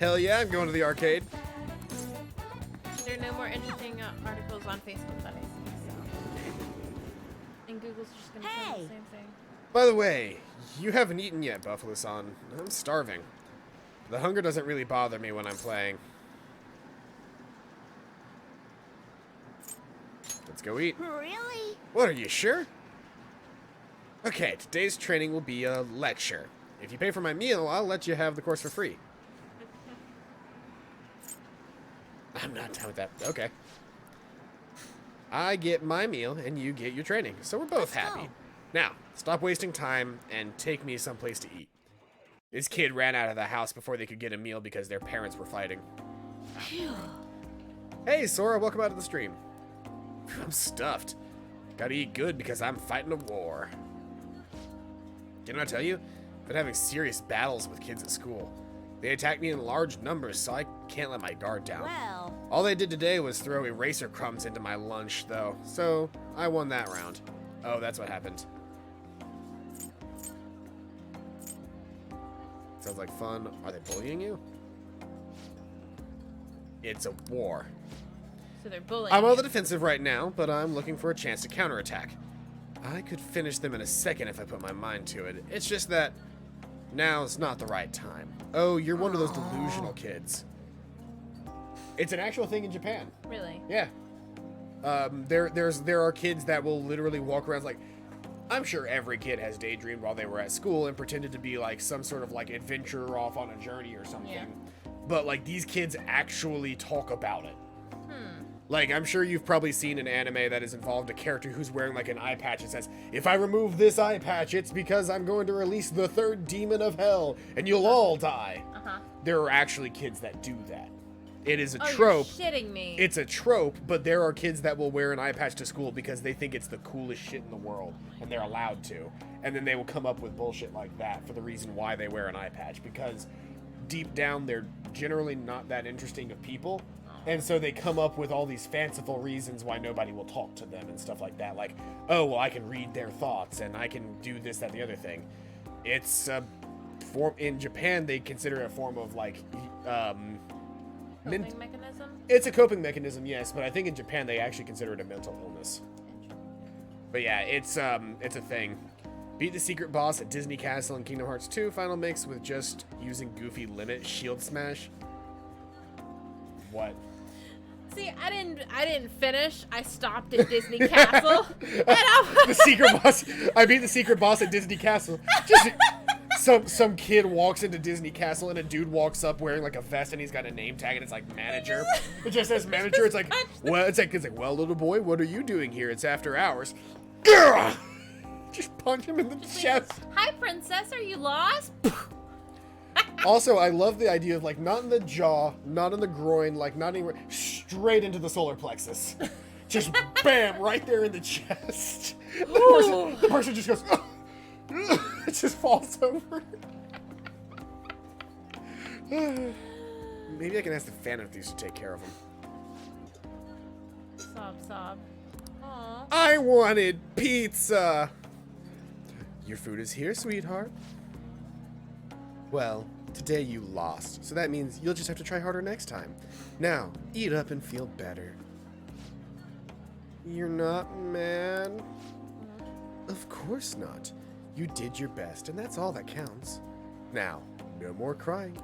Hell yeah, I'm going to the arcade. There are no more interesting articles on Facebook that I see, so. And Google's just gonna say Hey! the same thing. By the way, you haven't eaten yet, Buffalo-san. I'm starving. The hunger doesn't really bother me when I'm playing. Let's go eat. Really? What, are you sure? Okay, today's training will be a lecture. If you pay for my meal, I'll let you have the course for free. I'm not down with that. Okay. I get my meal and you get your training, so we're both Let's happy. go. Now, stop wasting time and take me someplace to eat. This kid ran out of the house before they could get a meal because their parents were fighting. Hey, Sora, welcome out to the stream. I'm stuffed. Gotta eat good because I'm fighting a war. Didn't I tell you? I've been having serious battles with kids at school. They attack me in large numbers, so I can't let my guard down. Well, All they did today was throw eraser crumbs into my lunch, though, so I won that round. Oh, that's what happened. Sounds like fun. Are they bullying you? It's a war. So they're bullying. I'm on you. the defensive right now, but I'm looking for a chance to counterattack. I could finish them in a second if I put my mind to it. It's just that now's not the right time. Oh, you're one of those delusional kids. It's an actual thing in Japan. Really? Yeah. There are kids that will literally walk around like, I'm sure every kid has daydreamed while they were at school and pretended to be like some sort of like adventurer off on a journey or something. Yeah. But like these kids actually talk about it. Like, I'm sure you've probably seen an anime that has involved a character who's wearing like an eye patch that says, if I remove this eye patch, it's because I'm going to release the third demon of hell and you'll all die. Uh-huh. There are actually kids that do that. It is a Oh, trope. you're shitting me. It's a trope, but there are kids that will wear an eye patch to school because they think it's the coolest shit in the world, and they're allowed to. And then they will come up with bullshit like that for the reason why they wear an eye patch, because deep down they're generally not that interesting of people. And so they come up with all these fanciful reasons why nobody will talk to them and stuff like that. Like, oh, well, I can read their thoughts and I can do this, that, the other thing. It's a form, in Japan, they consider it a form of like, Coping mechanism? it's a coping mechanism, yes, but I think in Japan they actually consider it a mental illness. But yeah, it's a thing. Beat the secret boss at Disney Castle in Kingdom Hearts 2 final mix with just using Goofy Limit Shield Smash. What? See, I didn't finish. I stopped at Disney Castle. The secret boss. I beat the secret boss at Disney Castle. Just some kid walks into Disney Castle and a dude walks up wearing like a vest and he's got a name tag and it's like manager. It just says manager. It's like, well, it's like, well, little boy, what are you doing here? It's after hours. Gah! Just punch him in the chest. Hi, princess. Are you lost? Also, I love the idea of like not in the jaw, not in the groin, like not anywhere, straight into the solar plexus. Just bam, right there in the chest. The person just goes, it just falls over. Maybe I can ask the fan if these to take care of him. Sob. Aw. I wanted pizza. Your food is here, sweetheart. Well, today you lost, so that means you'll just have to try harder next time. Now, eat up and feel better. You're not mad? Of course not. You did your best, and that's all that counts. Now, no more crying.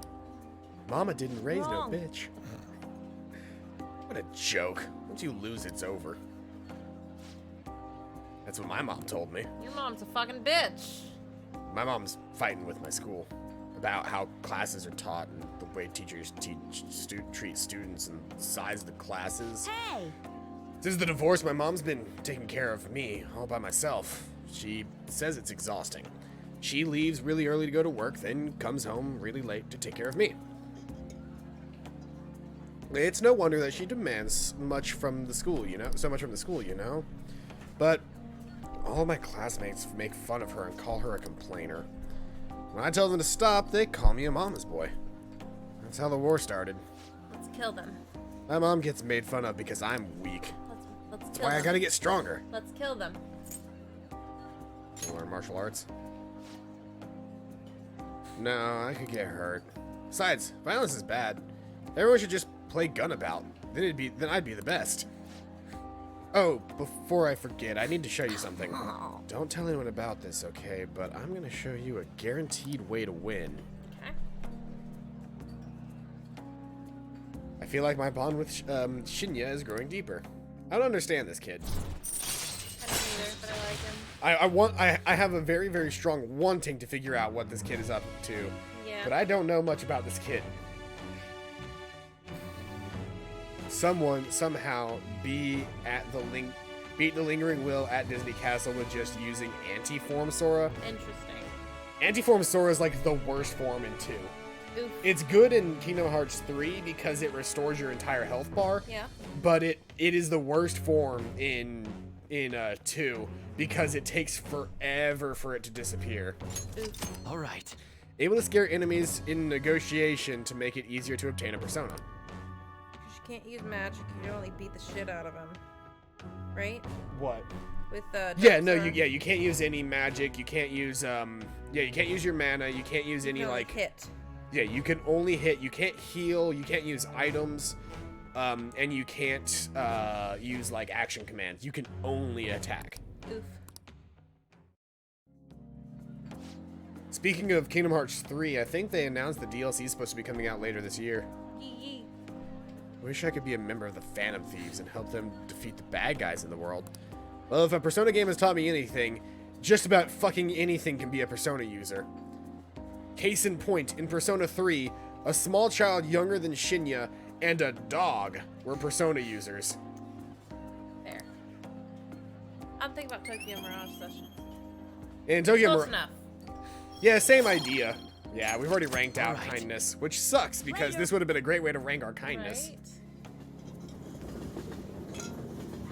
Mama didn't raise no bitch. What a joke. Once you lose, it's over. That's what my mom told me. Your mom's a fucking bitch. My mom's fighting with my school about how classes are taught and the way teachers treat students and the size of the classes. Hey! Since the divorce, my mom's been taking care of me all by myself. She says it's exhausting. She leaves really early to go to work, then comes home really late to take care of me. It's no wonder that she demands much from the school, so much from the school, But all my classmates make fun of her and call her a complainer. When I tell them to stop, they call me a mama's boy. That's how the war started. Let's kill them. My mom gets made fun of because I'm weak. Let's That's kill why them. I gotta get stronger. Let's kill them. Learn martial arts? No, I could get hurt. Besides, violence is bad. Everyone should just play Gunabout. Then I'd be the best. Oh, before I forget, I need to show you something. Don't tell anyone about this, okay? But I'm gonna show you a guaranteed way to win. Okay. I feel like my bond with Shinya is growing deeper. I don't understand this kid. I don't either, but I like him. I have a very, very strong wanting to figure out what this kid is up to. Yeah. But I don't know much about this kid. Someone somehow beat the Lingering Will at Disney Castle with just using Anti-Form Sora. Interesting. Anti-Form Sora is like the worst form in 2. Oof. It's good in Kingdom Hearts 3 because it restores your entire health bar. Yeah. But it is the worst form in 2 because it takes forever for it to disappear. Oof. All right. Able to scare enemies in negotiation to make it easier to obtain a persona. You can't use magic. You can only beat the shit out of him. Right? What? With Yeah, no, you can't use any magic. You can't use you can't use your mana. You can't use any like hit. Yeah, you can only hit. You can't heal. You can't use items, and you can't use like action commands. You can only attack. Oof. Speaking of Kingdom Hearts 3, I think they announced the DLC is supposed to be coming out later this year. Yee. Wish I could be a member of the Phantom Thieves and help them defeat the bad guys in the world. Well, if a Persona game has taught me anything, just about fucking anything can be a Persona user. Case in point, in Persona 3, a small child younger than Shinya and a dog were Persona users. There. I'm thinking about Tokyo Mirage Session. In Tokyo Close Mirage, enough. yeah, same idea. Yeah, we've already ranked out Alright. kindness, which sucks because this would have been a great way to rank our kindness. Right?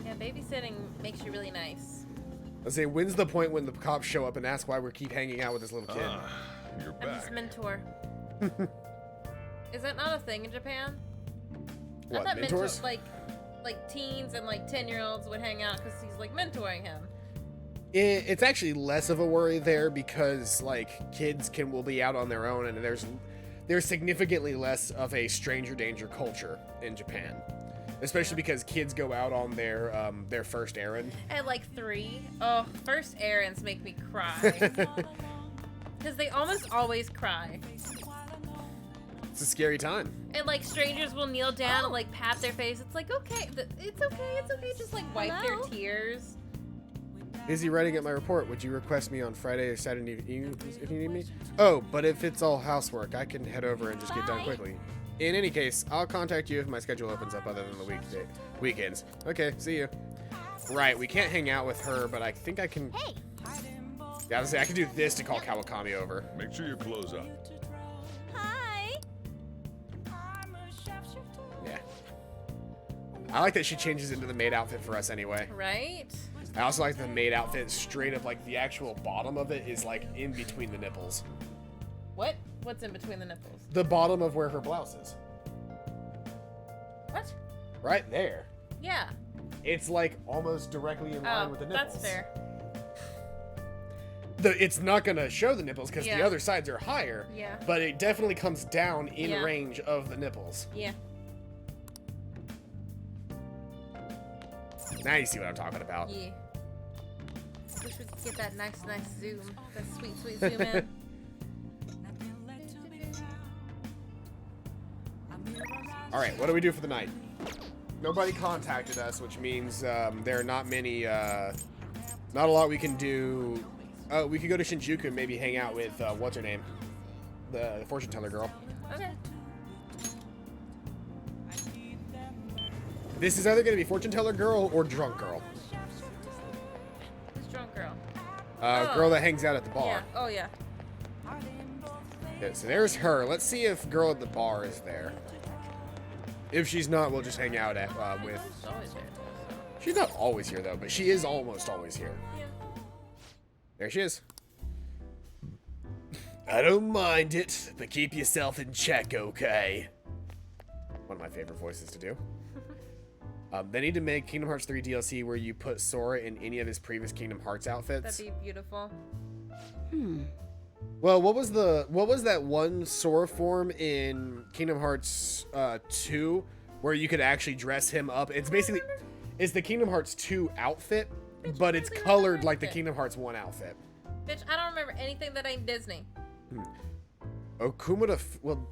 Yeah, babysitting makes you really nice. Let's say, when's the point when the cops show up and ask why we keep hanging out with this little kid? You're I'm his back. mentor. Is that not a thing in Japan? I What, thought mentors? like teens and like 10-year-olds would hang out because he's like mentoring him. It's actually less of a worry there because like kids will be out on their own, and there's significantly less of a stranger danger culture in Japan, especially because kids go out on their first errand. At like 3, oh, first errands make me cry because they almost always cry. It's a scary time. And like strangers will kneel down and like pat their face. It's like okay, it's okay. Just like wipe their Hello? tears. Busy writing up my report. Would you request me on Friday or Saturday evening if you need me? Oh, but if it's all housework, I can head over and just get done Bye. quickly. In any case, I'll contact you if my schedule opens up other than the weekends. Okay, see you. Right, we can't hang out with her, but I think I can... Hey, Yeah, I was gonna say, I can do this to call Kawakami over. Make sure you close up. hi. Yeah. I like that she changes into the maid outfit for us anyway. Right? I also like the maid outfit straight up, like the actual bottom of it is like in between the nipples. What? What's in between the nipples? The bottom of where her blouse is. What? Right there. Yeah. It's like almost directly in line with the nipples. That's fair. It's not gonna show the nipples because the Yeah. other sides are higher. Yeah. But it definitely comes down in Yeah. range of the nipples. Yeah. Now you see what I'm talking about. Yeah. Wish we could get that nice zoom. That sweet zoom in. All right, what do we do for the night? Nobody contacted us, which means there are not many, not a lot we can do. We could go to Shinjuku and maybe hang out with, what's her name? The fortune teller girl. Okay. This is either going to be fortune teller girl or drunk girl. Who's drunk girl? Girl that hangs out at the bar. Yeah. Oh yeah. Yeah, so there's her. Let's see if girl at the bar is there. If she's not, we'll just hang out at with. She's always there. So. She's not always here though, but she is almost always here. Yeah. There she is. I don't mind it, but keep yourself in check, okay? One of my favorite voices to do. They need to make Kingdom Hearts 3 DLC where you put Sora in any of his previous Kingdom Hearts outfits. That'd be beautiful. Well, what was that one Sora form in Kingdom Hearts 2 where you could actually dress him up? It's basically it's the Kingdom Hearts 2 outfit, but it's basically colored one like the outfit. Kingdom Hearts 1 outfit. Bitch, I don't remember anything that ain't Disney. Okuma well,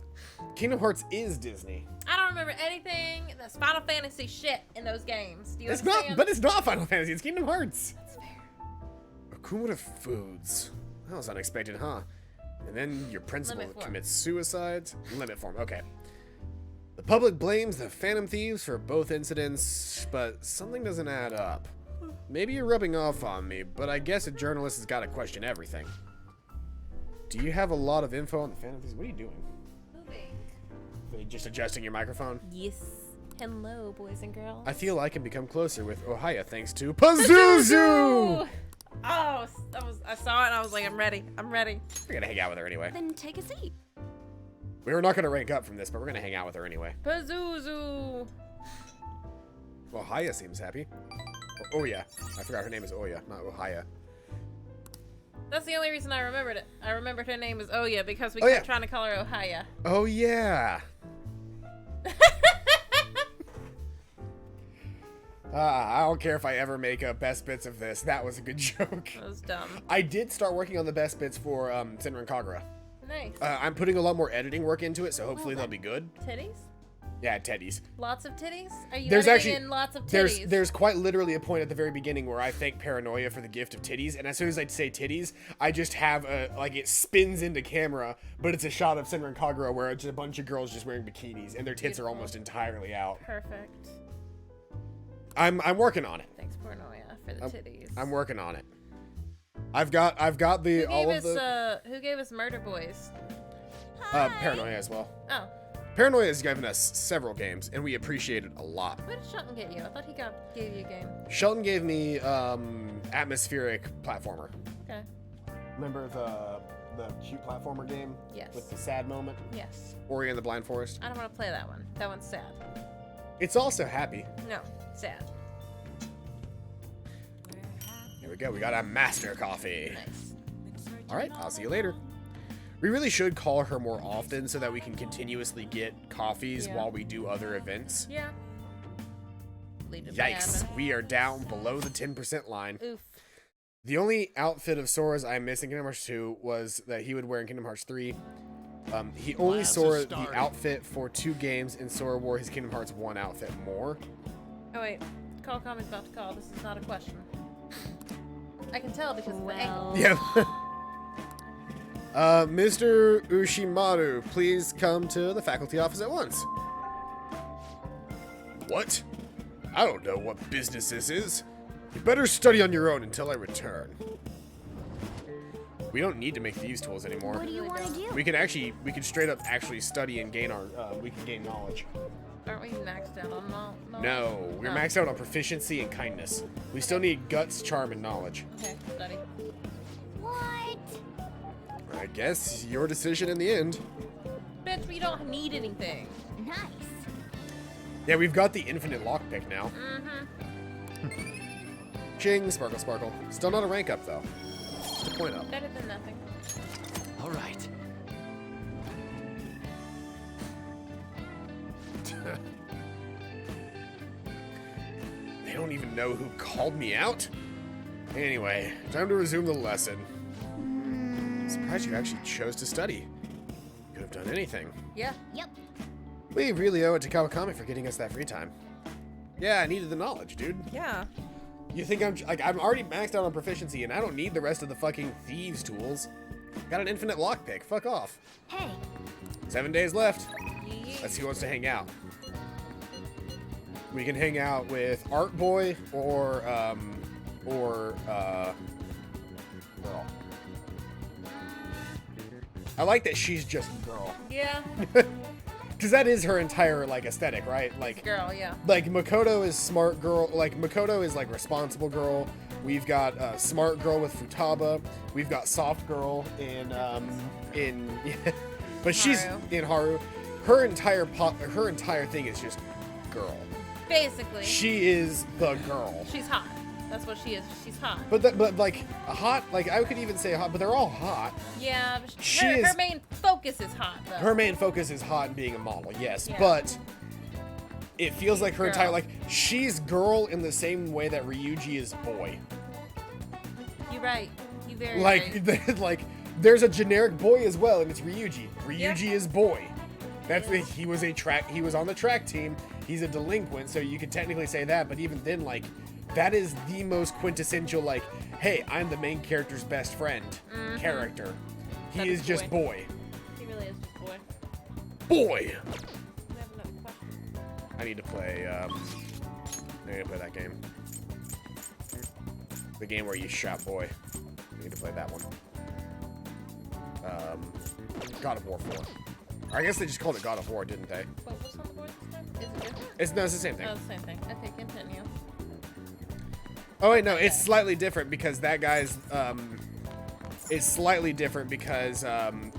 Kingdom Hearts is Disney. I don't remember anything that's Final Fantasy shit in those games. Do you It's understand? not, but it's not Final Fantasy. It's Kingdom Hearts. That's fair. Akuma Foods. That was unexpected, huh? And then your principal Limit form. commits suicide. Limit form. Okay. The public blames the Phantom Thieves for both incidents, but something doesn't add up. Maybe you're rubbing off on me, but I guess a journalist has got to question everything. Do you have a lot of info on the Phantom Thieves? What are you doing? Moving. Are you just adjusting your microphone? Yes. Hello, boys and girls. I feel I can become closer with Ohio thanks to Pazuzu! Oh, I saw it and I was like, I'm ready. I'm ready. We're gonna hang out with her anyway. Then take a seat. We're not gonna rank up from this, but we're gonna hang out with her anyway. Pazuzu. Ohaya seems happy. Oh yeah, I forgot her name is Oya, not Ohaya. That's the only reason I remembered it. I remembered her name is Oya because we Oh, kept yeah. trying to call her Ohaya. Oh yeah. I don't care if I ever make a best bits of this. That was a good joke. That was dumb. I did start working on the best bits for Senran Kagura. Nice. I'm putting a lot more editing work into it, so hopefully they'll be good. Titties? Yeah, teddies. Lots of titties? Are you There's editing actually in lots of titties? there's quite literally a point at the very beginning where I thank Paranoia for the gift of titties, and as soon as I say titties, I just have like it spins into camera, but it's a shot of Senran Kagura where it's a bunch of girls just wearing bikinis and their tits are Beautiful. almost entirely out. Perfect. I'm working on it. Thanks, Paranoia, for the titties. I'm working on it. I've got the Who all gave of the who gave us Murder Boys? Paranoia as well. Oh, Paranoia has given us several games, and we appreciate it a lot. what did Shelton get you? I thought he gave you a game. Shelton gave me atmospheric platformer. Okay. Remember the cute platformer game? Yes. With the sad moment? Yes. Ori and the Blind Forest? I don't want to play that one. That one's sad. It's also happy. No, sad. Here we go. We got a master coffee. Nice. All right, I'll see you later. We really should call her more often so that we can continuously get coffees Yeah. while we do other events. Yeah. Leave it Yikes, happen. we are down below the 10% line. Oof. The only outfit of Sora's I missed in Kingdom Hearts 2 was that he would wear in Kingdom Hearts 3. He only Class saw is the starting. outfit for 2 games, and Sora wore his Kingdom Hearts 1 outfit more. Oh wait, call is about to call. This is not a question. I can tell because of the angle. Yeah. Mr. Ushimaru, please come to the faculty office at once. What? I don't know what business this is. You better study on your own until I return. We don't need to make thieves tools anymore. What do you want to do? We can straight up actually study and gain we can gain knowledge. Aren't we maxed out on no? No, we're Oh. maxed out on proficiency and kindness. We still need guts, charm, and knowledge. Okay, study. What? I guess your decision in the end. Bitch, we don't need anything. Nice. Yeah, we've got the infinite lockpick now. Mm-hmm. Ching, sparkle, sparkle. Still not a rank up though. Just a point up. Better than nothing. All right. They don't even know who called me out? Anyway, time to resume the lesson. I'm surprised you actually chose to study. You could have done anything. Yeah. Yep. We really owe it to Kawakami for getting us that free time. Yeah, I needed the knowledge, dude. Yeah. You think I'm already maxed out on proficiency and I don't need the rest of the fucking thieves tools. Got an infinite lockpick. Fuck off. Hey. 7 days left. Yeah. Let's see who wants to hang out. We can hang out with Art Boy or girl. I like that she's just girl. Yeah. Because that is her entire, like, aesthetic, right? Like, Girl, yeah. like Makoto is smart girl. Like, Makoto is, like, responsible girl. We've got smart girl with Futaba. We've got soft girl in but she's Haru. in Haru. Her entire thing is just girl. Basically. She is the girl. She's hot. That's what she is. She's hot. But like a hot, like I could even say hot, but they're all hot. Yeah, but She her is- main focus is hot, though. Her main focus is hot and being a model, yes, Yeah. but it feels like her Girl. entire, like, she's girl in the same way that Ryuji is boy. You're right. You very Like, right. like, there's a generic boy as well, and it's Ryuji. Ryuji Yeah. is boy. That's what he was on the track team. He's a delinquent, so you could technically say that, but even then, like, that is the most quintessential, like, hey, I'm the main character's best friend character. He That is is just boy. He really is just boy. Boy! We have another question. I need to play, I need to play that game. The game where you shot boy. I need to play that one. God of War 4. I guess they just called it God of War, didn't they? What was on the board this time? Is it different? It's the same thing. Oh, the same thing. Okay, continue. Oh wait, no, it's slightly different because that guy's, it's slightly different because,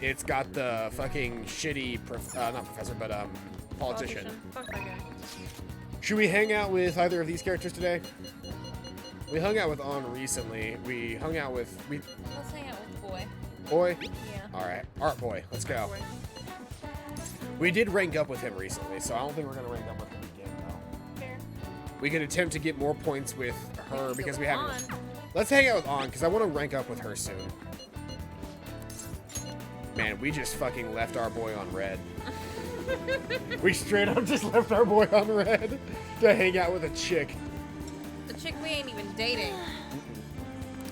it's got the fucking shitty, not professor, but, politician. Fuck that guy. Should we hang out with either of these characters today? We hung out with On recently. We hung out with, Let's hang out with boy. Boy? Yeah. Alright, Art Boy, let's go. Boy. We did rank up with him recently, so I don't think we're gonna rank up with him again, though. Fair. We can attempt to get more points with her because we haven't. On. Let's hang out with On, because I want to rank up with her soon. Man, we just fucking left our boy on red. We straight up just left our boy on red to hang out with a chick. The chick we ain't even dating.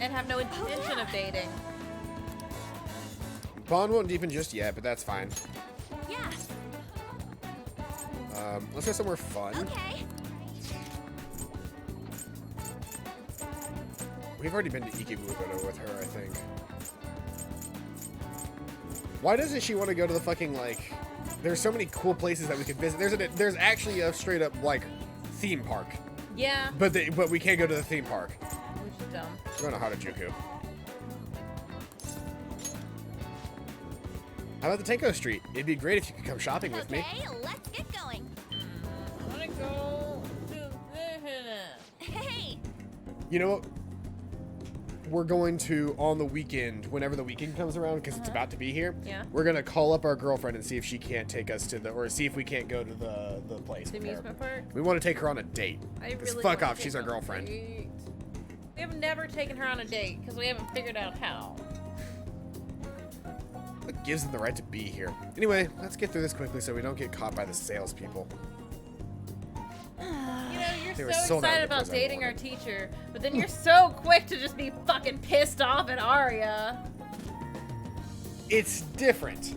And have no intention of dating. Bond won't deepen just yet, but that's fine. Yeah. Let's go somewhere fun. Okay. We've already been to Ikebukuro with her, I think. Why doesn't she want to go to the fucking, like... There's so many cool places that we could visit. There's actually a straight up, like, theme park. Yeah. But we can't go to the theme park. Which is dumb. We're going to Harajuku. How about the Tenko Street? It'd be great if you could come shopping with me. Okay, let's get going. I wanna go to Hey, You know what? We're going to, on the weekend, whenever the weekend comes around, because it's about to be here, Yeah. we're going to call up our girlfriend and see if she can't take us to the, or see if we can't go to the place. the with her. amusement park. We want to take her on a date. I Because really fuck wanna off, take she's our her on a girlfriend. date. We have never taken her on a date because we haven't figured out how. What gives them the right to be here? Anyway, let's get through this quickly so we don't get caught by the salespeople. You know, They you're were so sold out of excited the about clothes I dating our wanted. teacher, but then you're so quick to just be fucking pissed off at Arya. It's different.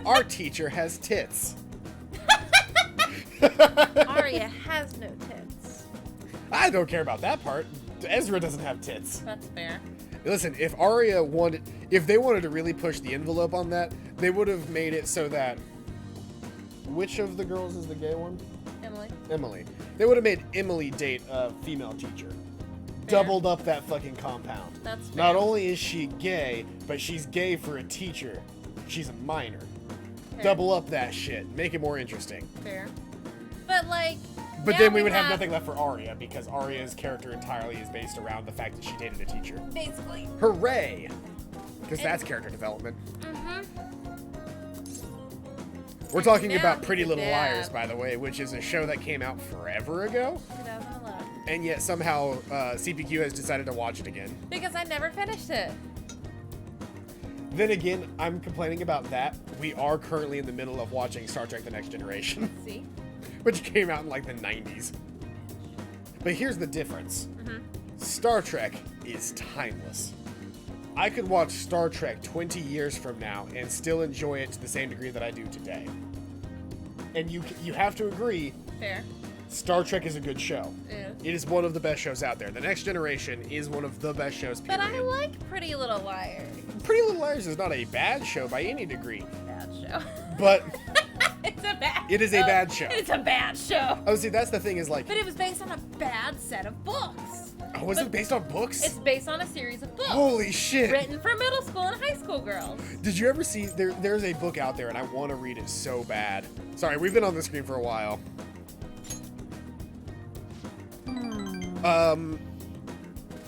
Our teacher has tits. Arya has no tits. I don't care about that part. Ezra doesn't have tits. That's fair. Listen, if they wanted to really push the envelope on that, they would have made it so that, which of the girls is the gay one? Emily. Emily. They would have made Emily date a female teacher. Doubled up that fucking compound. That's fair. Not only is she gay, but she's gay for a teacher. She's a minor. Fair. Double up that shit. Make it more interesting. Fair. But like. But now then we would have nothing left for Arya, because Arya's character entirely is based around the fact that she dated a teacher. Basically. Hooray! Because And- that's character development. Mm-hmm. We're talking now about he's Pretty a Little dad. Liars, by the way, which is a show that came out forever ago, 2011. and yet somehow CPQ has decided to watch it again. Because I never finished it. Then again, I'm complaining about that. We are currently in the middle of watching Star Trek The Next Generation, See? which came out in like the 90s. But here's the difference. Mm-hmm. Star Trek is timeless. I could watch Star Trek 20 years from now and still enjoy it to the same degree that I do today. And you have to agree, Fair. Star Trek is a good show. Yeah. It is one of the best shows out there. The Next Generation is one of the best shows, period. But I like Pretty Little Liars. Pretty Little Liars is not a bad show by any degree, Bad show. but It's a bad It is a bad show. It's a bad show. oh, see, that's the thing is like, But it was based on a bad set of books. oh, was it based on books? It's based on a series of books. Holy shit! Written for middle school and high school girls. Did you ever see, there's a book out there and I want to read it so bad. Sorry, we've been on the screen for a while.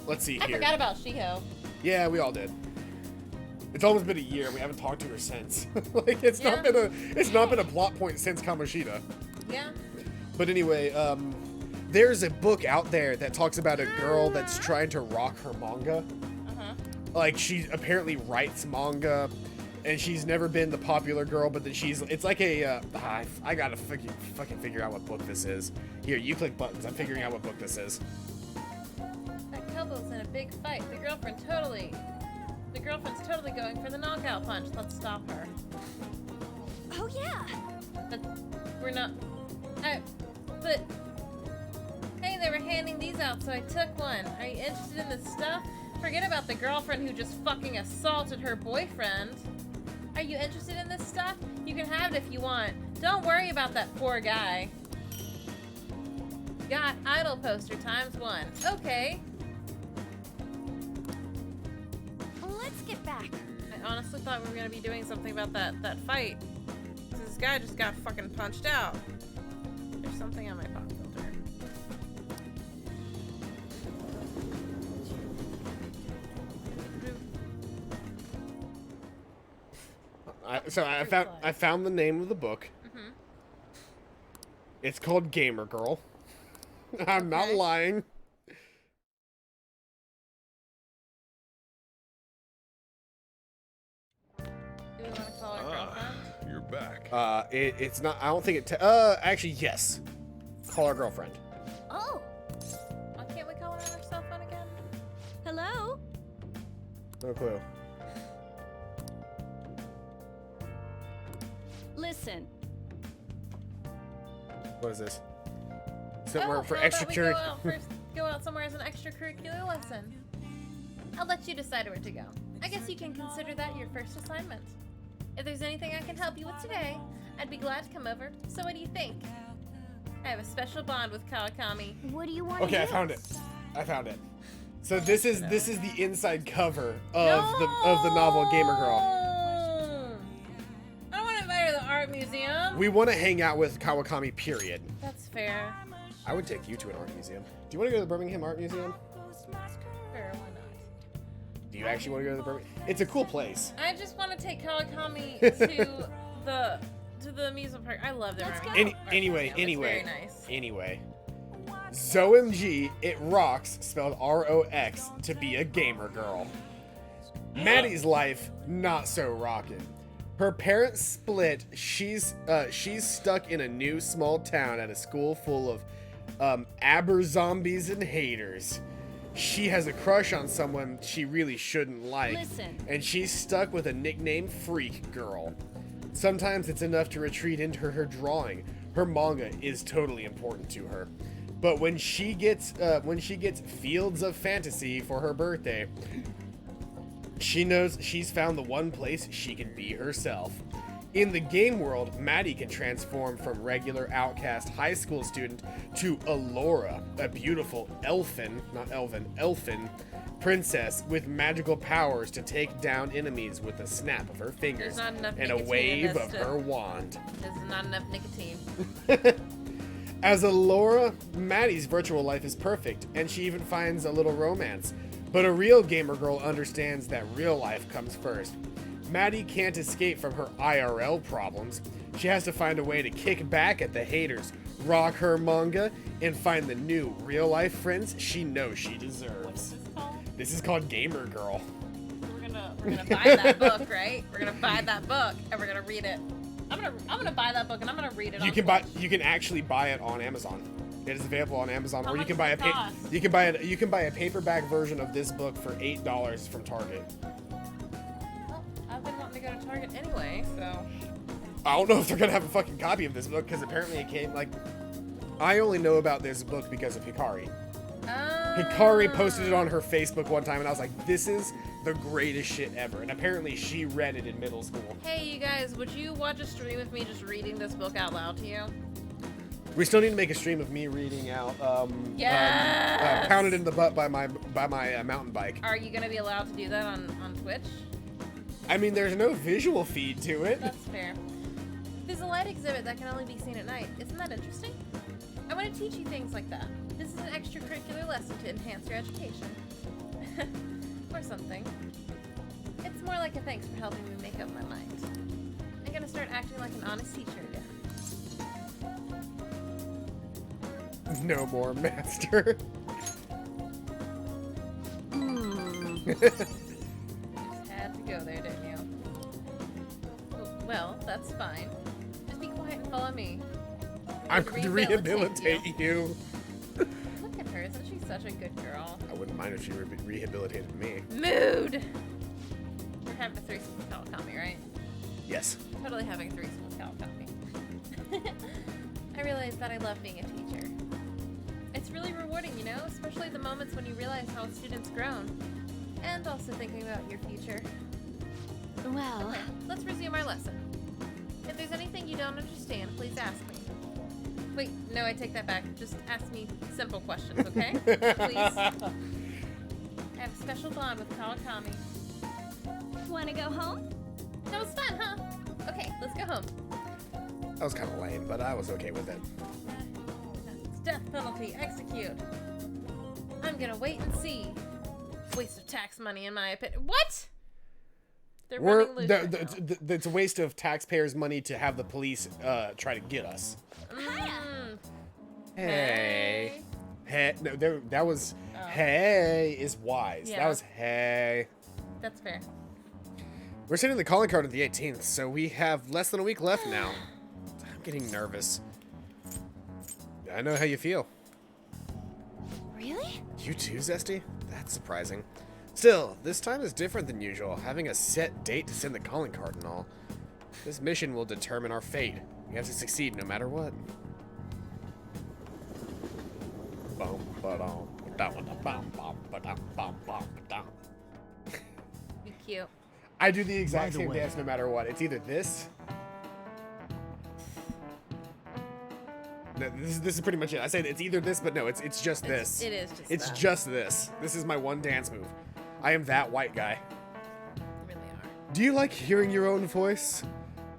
Let's see I here. forgot about Shiho. Yeah, we all did. It's almost been a year. We haven't talked to her since. Like it's Yeah. not been a plot point since Kamoshida. Yeah. But anyway, there's a book out there that talks about a girl that's trying to rock her manga. Uh-huh. Like she apparently writes manga, and she's never been the popular girl. But then it's like a I gotta fucking figure out what book this is. Here, you click buttons. I'm figuring out what book this is. That couple's in a big fight. The girlfriend's totally going for the knockout punch. Let's stop her. Oh yeah. But we're not. But hey, they were handing these out, so I took one. Are you interested in this stuff? Forget about the girlfriend who just fucking assaulted her boyfriend. Are you interested in this stuff? You can have it if you want. Don't worry about that poor guy. Got idol poster ×1. Okay. Let's get back. I honestly thought we were gonna be doing something about that fight. This guy just got fucking punched out. There's something on my pop filter. I found the name of the book. Mhm. It's called Gamer Girl. I'm not Okay. lying. Do we want to call her girlfriend? You're back. It's not. I don't think it. Actually, yes. Call her girlfriend. Oh, Why can't we call her on her cell phone again? hello. No clue. Listen, What is this? Somewhere for how about we extracurricular. go out somewhere as an extracurricular lesson. I'll let you decide where to go. I guess you can consider that your first assignment. If there's anything I can help you with today, I'd be glad to come over. So what do you think? I have a special bond with Kawakami. What do you want to Okay, do? I found it. I found it. So this is the inside cover of the novel Gamer Girl. I don't want to invite her to the art museum. We want to hang out with Kawakami, period. That's fair. I would take you to an art museum. Do you want to go to the Birmingham Art Museum? Sure, why not? Do you actually want to go to the Birmingham? It's a cool place. I just want to take Kawakami to the amusement park. I love their Let's go. Anyway, It's very nice. Anyway. ZOMG, it rocks, spelled R-O-X, to be a gamer girl. Maddie's life, not so rockin'. Her parents split. She's stuck in a new small town at a school full of aber zombies and haters. She has a crush on someone she really shouldn't like. Listen. And she's stuck with a nickname Freak Girl. Sometimes it's enough to retreat into her drawing. Her manga is totally important to her. But when she gets Fields of Fantasy for her birthday, she knows she's found the one place she can be herself. In the game world, Maddie can transform from regular outcast high school student to Alora, a beautiful elfin princess with magical powers to take down enemies with a snap of her fingers There's not enough and a nicotine in wave this of to- her wand. There's not enough nicotine. As Alora, Maddie's virtual life is perfect, and she even finds a little romance. But a real gamer girl understands that real life comes first. Maddie can't escape from her IRL problems. She has to find a way to kick back at the haters, rock her manga, and find the new real-life friends she knows she deserves. This is called Gamer Girl. We're gonna buy that book, right? We're gonna buy that book and we're gonna read it. I'm gonna buy that book and I'm gonna read it. You can actually buy it on Amazon. It is available on Amazon, How or you much can buy does it cost? you can buy a paperback version of this book for $8 from Target. Well, I've been wanting to go to Target anyway, so. I don't know if they're gonna have a fucking copy of this book because apparently it came like. I only know about this book because of Hikari. Hikari posted it on her Facebook one time, and I was like, "This is the greatest shit ever." And apparently, she read it in middle school. Hey, you guys, would you watch a stream of me just reading this book out loud to you? We still need to make a stream of me reading out Yes! "Pounded in the Butt" by my mountain bike. Are you gonna be allowed to do that on Twitch? I mean, there's no visual feed to it. That's fair. There's a light exhibit that can only be seen at night. Isn't that interesting? I want to teach you things like that. This is an extracurricular lesson to enhance your education. Or something. It's more like a thanks for helping me make up my mind. I'm gonna start acting like an honest teacher again. No more, master. You just had to go there, didn't you? Oh, well, that's fine. Just be quiet and follow me. I'm going to rehabilitate you. Look at her, isn't she such a good girl? I wouldn't mind if she rehabilitated me. Mood! We're having a threesome with Kawakami, right? Yes. Totally having a threesome with Kawakami. I realized that I love being a teacher. It's really rewarding, you know, especially the moments when you realize how a student's grown. And also thinking about your future. Well, Okay, let's resume our lesson. If there's anything you don't understand, please ask me. Wait, no, I take that back. Just ask me simple questions, okay? Please. I have a special bond with Kawakami. wanna go home? That was fun, huh? Okay, let's go home. That was kind of lame, but I was okay with it. It's death penalty, execute. I'm gonna wait and see. Waste of tax money, in my opinion. What? They're running loose right now. It's a waste of taxpayers' money to have the police try to get us. Mm. Hey. Hey. No, that was Oh. hey is wise. Yeah. That was hey. That's fair. We're sending the calling card on the 18th, so we have less than a week left now. I'm getting nervous. I know how you feel. Really? You too, Zesty? That's surprising. Still, this time is different than usual, having a set date to send the calling card and all. This mission will determine our fate. We have to succeed no matter what. Be cute. I do the exact By the same way- dance no matter what. It's either this. No, this is pretty much it. I said it's either this, but no, it's just this. It is just It's that. just this. This is my one dance move. I am that white guy. You really are. Do you like hearing your own voice?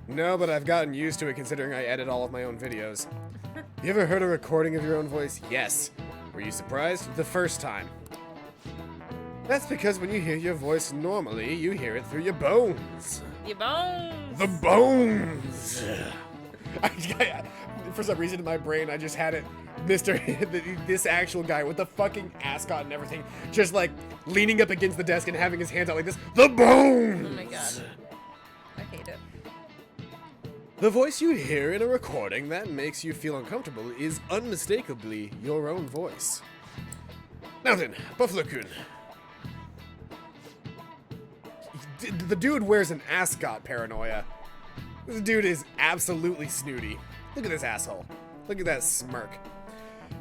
No, but I've gotten used to it considering I edit all of my own videos. You ever heard a recording of your own voice? Yes. Were you surprised? The first time. That's because when you hear your voice normally, you hear it through your bones. Your bones. The bones! For some reason in my brain, I just had it, this actual guy with the fucking ascot and everything, just like leaning up against the desk and having his hands out like this. The bones! Oh my god. I hate it. The voice you hear in a recording that makes you feel uncomfortable is unmistakably your own voice. Now then, Buffalo-kun. The dude wears an ascot paranoia. This dude is absolutely snooty. Look at this asshole. Look at that smirk.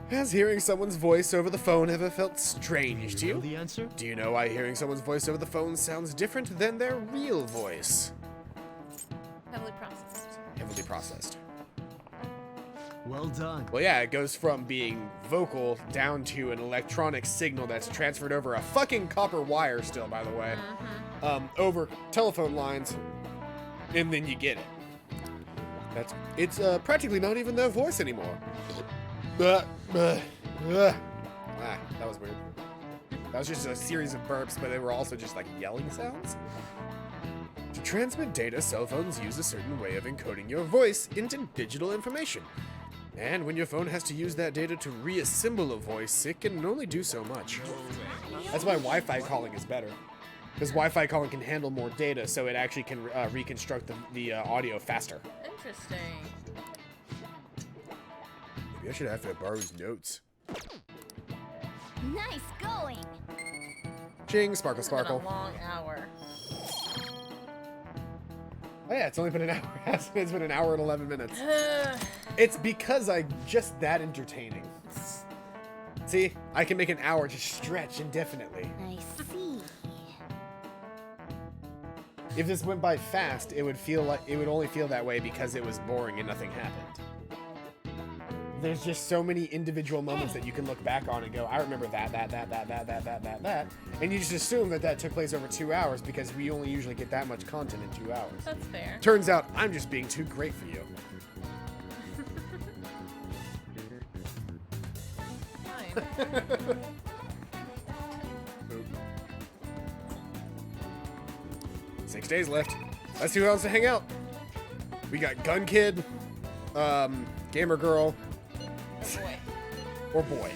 Has hearing someone's voice over the phone ever felt strange to You know you? the answer? Do you know why hearing someone's voice over the phone sounds different than their real voice? Heavily processed. Heavily processed. Well done. Well, yeah, it goes from being vocal down to an electronic signal that's transferred over a fucking copper wire still, by the way, over telephone lines, and then you get it. It's practically not even their voice anymore. Ah, that was weird. That was just a series of burps, but they were also just like yelling sounds. To transmit data, cell phones use a certain way of encoding your voice into digital information. And when your phone has to use that data to reassemble a voice, it can only do so much. That's why Wi-Fi calling is better. Because Wi-Fi calling can handle more data, so it actually can reconstruct the audio faster. Interesting. Maybe I should have to borrow his notes. Nice going. Ching, sparkle, It's been sparkle. a long hour. Oh yeah, it's only been an hour. It's been an hour and 11 minutes. It's because I'm just that entertaining. See, I can make an hour just stretch indefinitely. I see. If this went by fast, it would only feel that way because it was boring and nothing happened. There's just so many individual moments that you can look back on and go, I remember that, and you just assume that took place over 2 hours because we only usually get that much content in 2 hours. That's fair. Turns out I'm just being too great for you. Fine. 6 days left. Let's see who else to hang out. We got Gun Kid, Gamer Girl, Oh boy. or Boy.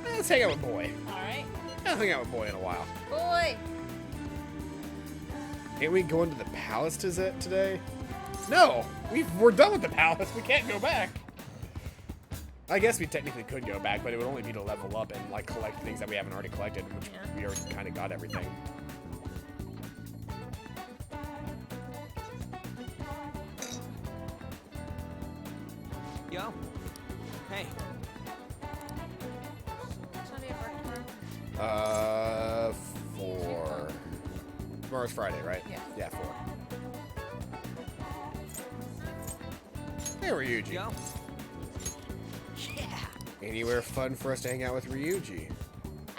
Let's hang out with Boy. Alright. I'll hang out with Boy in a while. Boy! Ain't we going to the palace today? No! We're done with the palace. We can't go back. I guess we technically could go back, but it would only be to level up and like collect things that we haven't already collected, which Yeah. we already kind of got everything. Yo. Hey. What time do you have work tomorrow? 4. Tomorrow's Friday, right? Yeah. Yeah, 4. Hey, Ryuji. Yo. Yeah. Anywhere fun for us to hang out with Ryuji?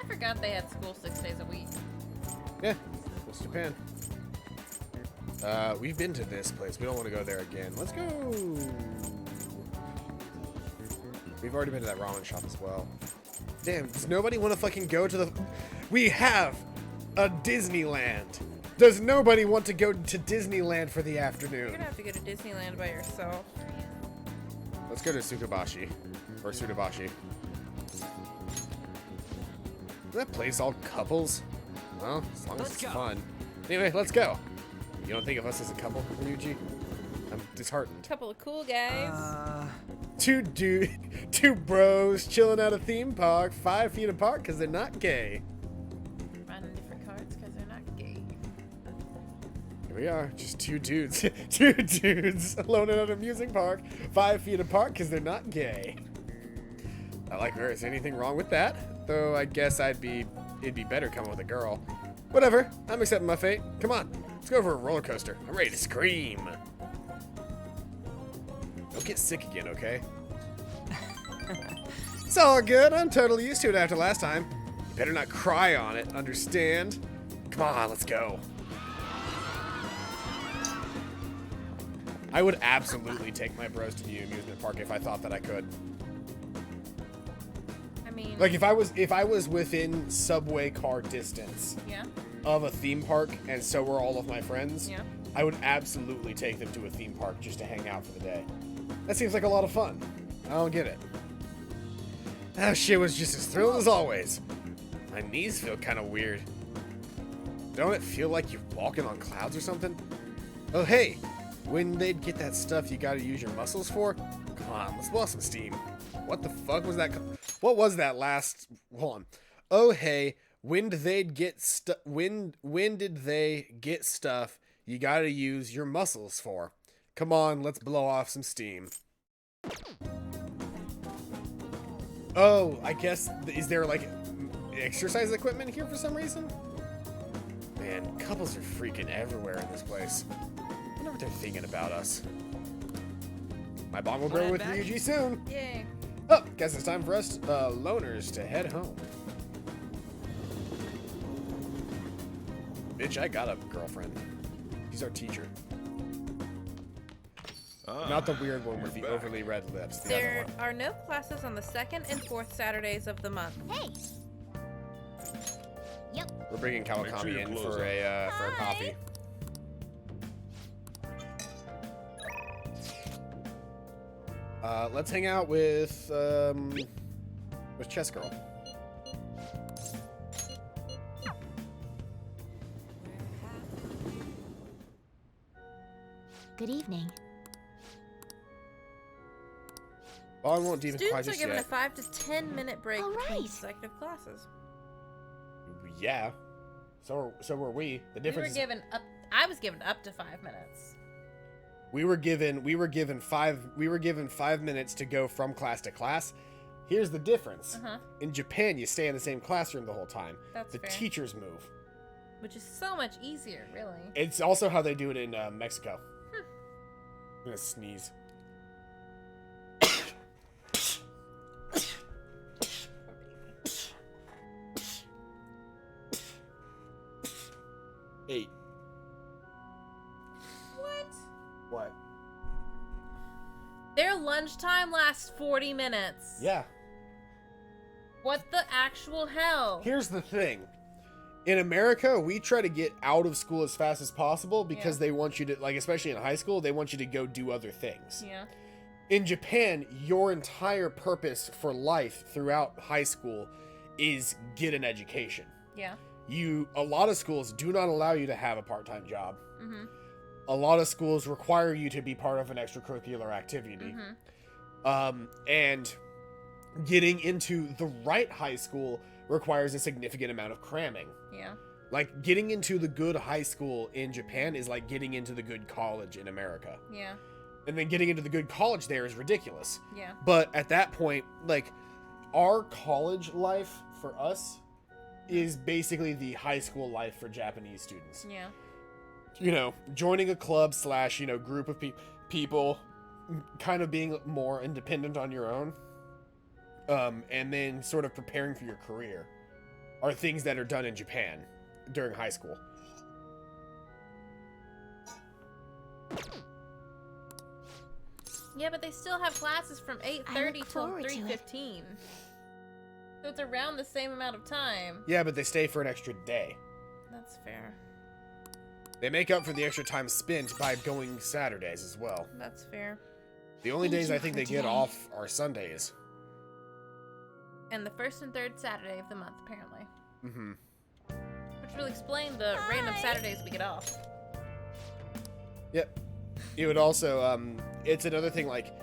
I forgot they had school 6 days a week. Yeah, it's Japan. We've been to this place. We don't want to go there again. Let's go. We've already been to that ramen shop as well. Damn, does nobody want to fucking go to the... We have a Disneyland. Does nobody want to go to Disneyland for the You're afternoon? gonna have to go to Disneyland by yourself. Let's go to Tsukubashi. Or Sudabashi. Is that place all couples? Well, as long as Let's it's go. fun. Anyway, let's go. You don't think of us as a couple, Ryuji? I'm disheartened. Couple of cool guys. Two bros chilling at a theme park 5 feet apart because they're not gay. Running different cards because they're not gay. Here we are, just two dudes. Two dudes alone at an amusement park 5 feet apart because they're not gay. I like her. Is anything wrong with that? Though I guess it'd be better coming with a girl. Whatever. I'm accepting my fate. Come on. Let's go for a roller coaster. I'm ready to scream. Don't get sick again, okay? It's all good. I'm totally used to it after last time. You better not cry on it, understand? Come on, let's go. I would absolutely take my bros to the amusement park if I thought that I could. I mean, Like if I was within subway car distance yeah, of a theme park and so were all of my friends, yeah. I would absolutely take them to a theme park just to hang out for the day. That seems like a lot of fun. I don't get it. That shit was just as thrilled as always. My knees feel kind of weird. Don't it feel like you're walking on clouds or something? Oh hey, when they'd get that stuff you gotta use your muscles for? Come on, let's blow some steam. What the fuck was that? What was that last? Hold on. Oh hey, when did they get when did they get stuff you gotta use your muscles for? Come on, let's blow off some steam. Oh, I guess, is there like exercise equipment here for some reason? Man, couples are freaking everywhere in this place. I wonder what they're thinking about us. My bond will grow Wanna with head back? Ryuji soon. Yay. Oh, guess it's time for us loners to head home. Bitch, I got a girlfriend. She's our teacher. Not the weird one with the back. overly red lips. The There other one. are no classes on the 2nd and 4th Saturdays of the month. Hey. Yep. We're bringing Make sure Kawakami your in clothes for a coffee. Let's hang out with Chess Girl. Good evening. Well, I won't deep quite Students are just given yet. a 5 to 10 minute break All between right. consecutive classes. Yeah. So were we. The We were difference is given up. I was given up to 5 minutes. we were given 5 minutes to go from class to class. Here's the difference. Uh huh. In Japan, you stay in the same classroom the whole time. That's The fair. teachers move. Which is so much easier, really. It's also how they do it in Mexico. I'm gonna sneeze. 8. What? What? Their lunchtime lasts 40 minutes. Yeah. What the actual hell? Here's the thing. In America, we try to get out of school as fast as possible because Yeah. they want you to, like, especially in high school, they want you to go do other things. Yeah. In Japan, your entire purpose for life throughout high school is get an education. Yeah. A lot of schools do not allow you to have a part-time job. Mm-hmm. A lot of schools require you to be part of an extracurricular activity. Mm-hmm. And getting into the right high school requires a significant amount of cramming. Yeah. Like, getting into the good high school in Japan is like getting into the good college in America. Yeah. And then getting into the good college there is ridiculous. Yeah. But at that point, like, our college life for us is basically the high school life for Japanese students. Yeah. You know, joining a club / group of people, kind of being more independent on your own, and then sort of preparing for your career are things that are done in Japan during high school. Yeah, but they still have classes from 8:30 till forward to it. 3:15. So it's around the same amount of time. Yeah, but they stay for an extra day. That's fair. They make up for the extra time spent by going Saturdays as well. That's fair. The only Thank days you I think for they get today. off are Sundays. And the 1st and 3rd Saturday of the month, apparently. Mm-hmm. Which will explain the random Saturdays we get off. Yep. It would also, it's another thing, like,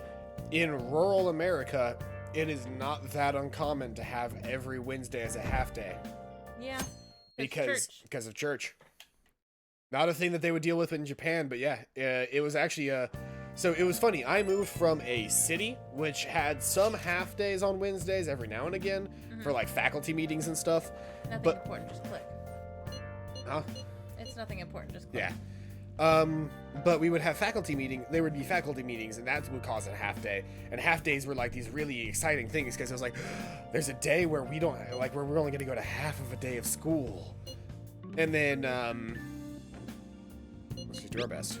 in rural America, it is not that uncommon to have every Wednesday as a half day. Yeah. Because church. of church. Not a thing that they would deal with in Japan, but yeah, it was actually so it was funny. I moved from a city which had some half days on Wednesdays every now and again for like faculty meetings and stuff. Nothing but- important, just click. Huh? It's nothing important. Just Yeah. But we would have faculty meeting. There would be faculty meetings, and that would cause a half day. And half days were like these really exciting things because it was like, there's a day where we don't like where we're only going to go to half of a day of school, and then let's just do our best.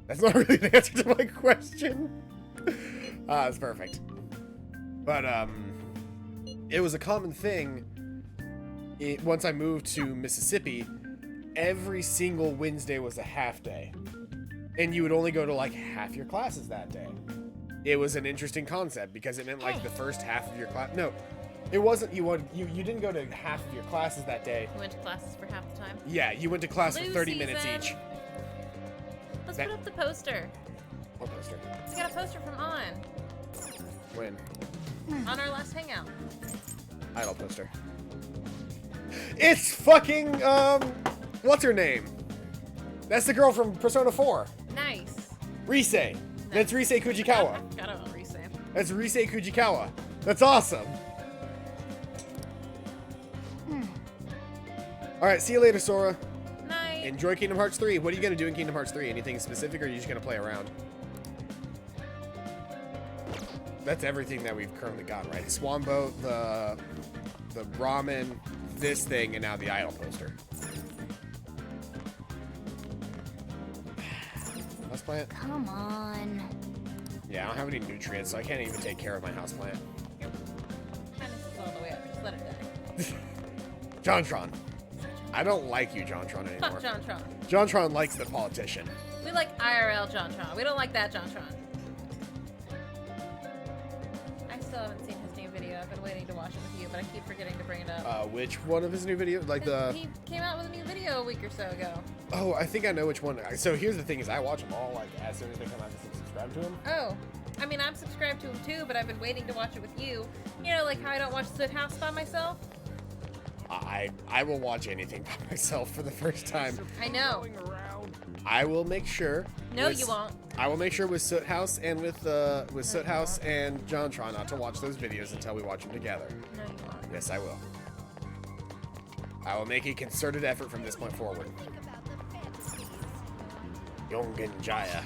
That's not really the answer to my question. It's perfect. But it was a common thing. Once I moved to Mississippi, every single Wednesday was a half day, and you would only go to like half your classes that day. It was an interesting concept because it meant like the first half of your class. No, it wasn't. You didn't go to half of your classes that day. You went to classes for half the time. Yeah, you went to class for Blue 30 minutes season. each. Let's That- put up the poster. What poster? We got a poster from On When? on our last hangout. Idol poster. It's fucking what's her name? That's the girl from Persona 4. Nice. Rise. That's Rise Kujikawa. I forgot about Rise. That's Rise Kujikawa. That's awesome. Alright, see you later, Sora. Night. Enjoy Kingdom Hearts 3. What are you going to do in Kingdom Hearts 3? Anything specific, or are you just going to play around? That's everything that we've currently got, right? Swan Boat, the ramen, this thing, and now the idol poster. Houseplant? Come on. Yeah, I don't have any nutrients, so I can't even take care of my houseplant. Kind of all the way up. Just let it die. JonTron. I don't like you, JonTron, anymore. Fuck JonTron. JonTron likes the politician. We like IRL JonTron. We don't like that JonTron. I still haven't seen his new video. I've been waiting to watch it with you, but I keep forgetting to bring it up. Which one of his new videos? Like the... He came out with a new video a week or so ago. Oh, I think I know which one. So here's the thing is I watch them all, like, as soon as they come out, just subscribe to them. Oh. I mean, I'm subscribed to him too, but I've been waiting to watch it with you. You know, like how I don't watch Soot House by myself? I will watch anything by myself for the first time. I know. I will make sure. No, with- you won't. I will make sure with Soot House and with Soot House and JonTron not to watch those videos until we watch them together. No, you won't. Yes, I will. I will make a concerted effort from this point forward. Yongen Jaya.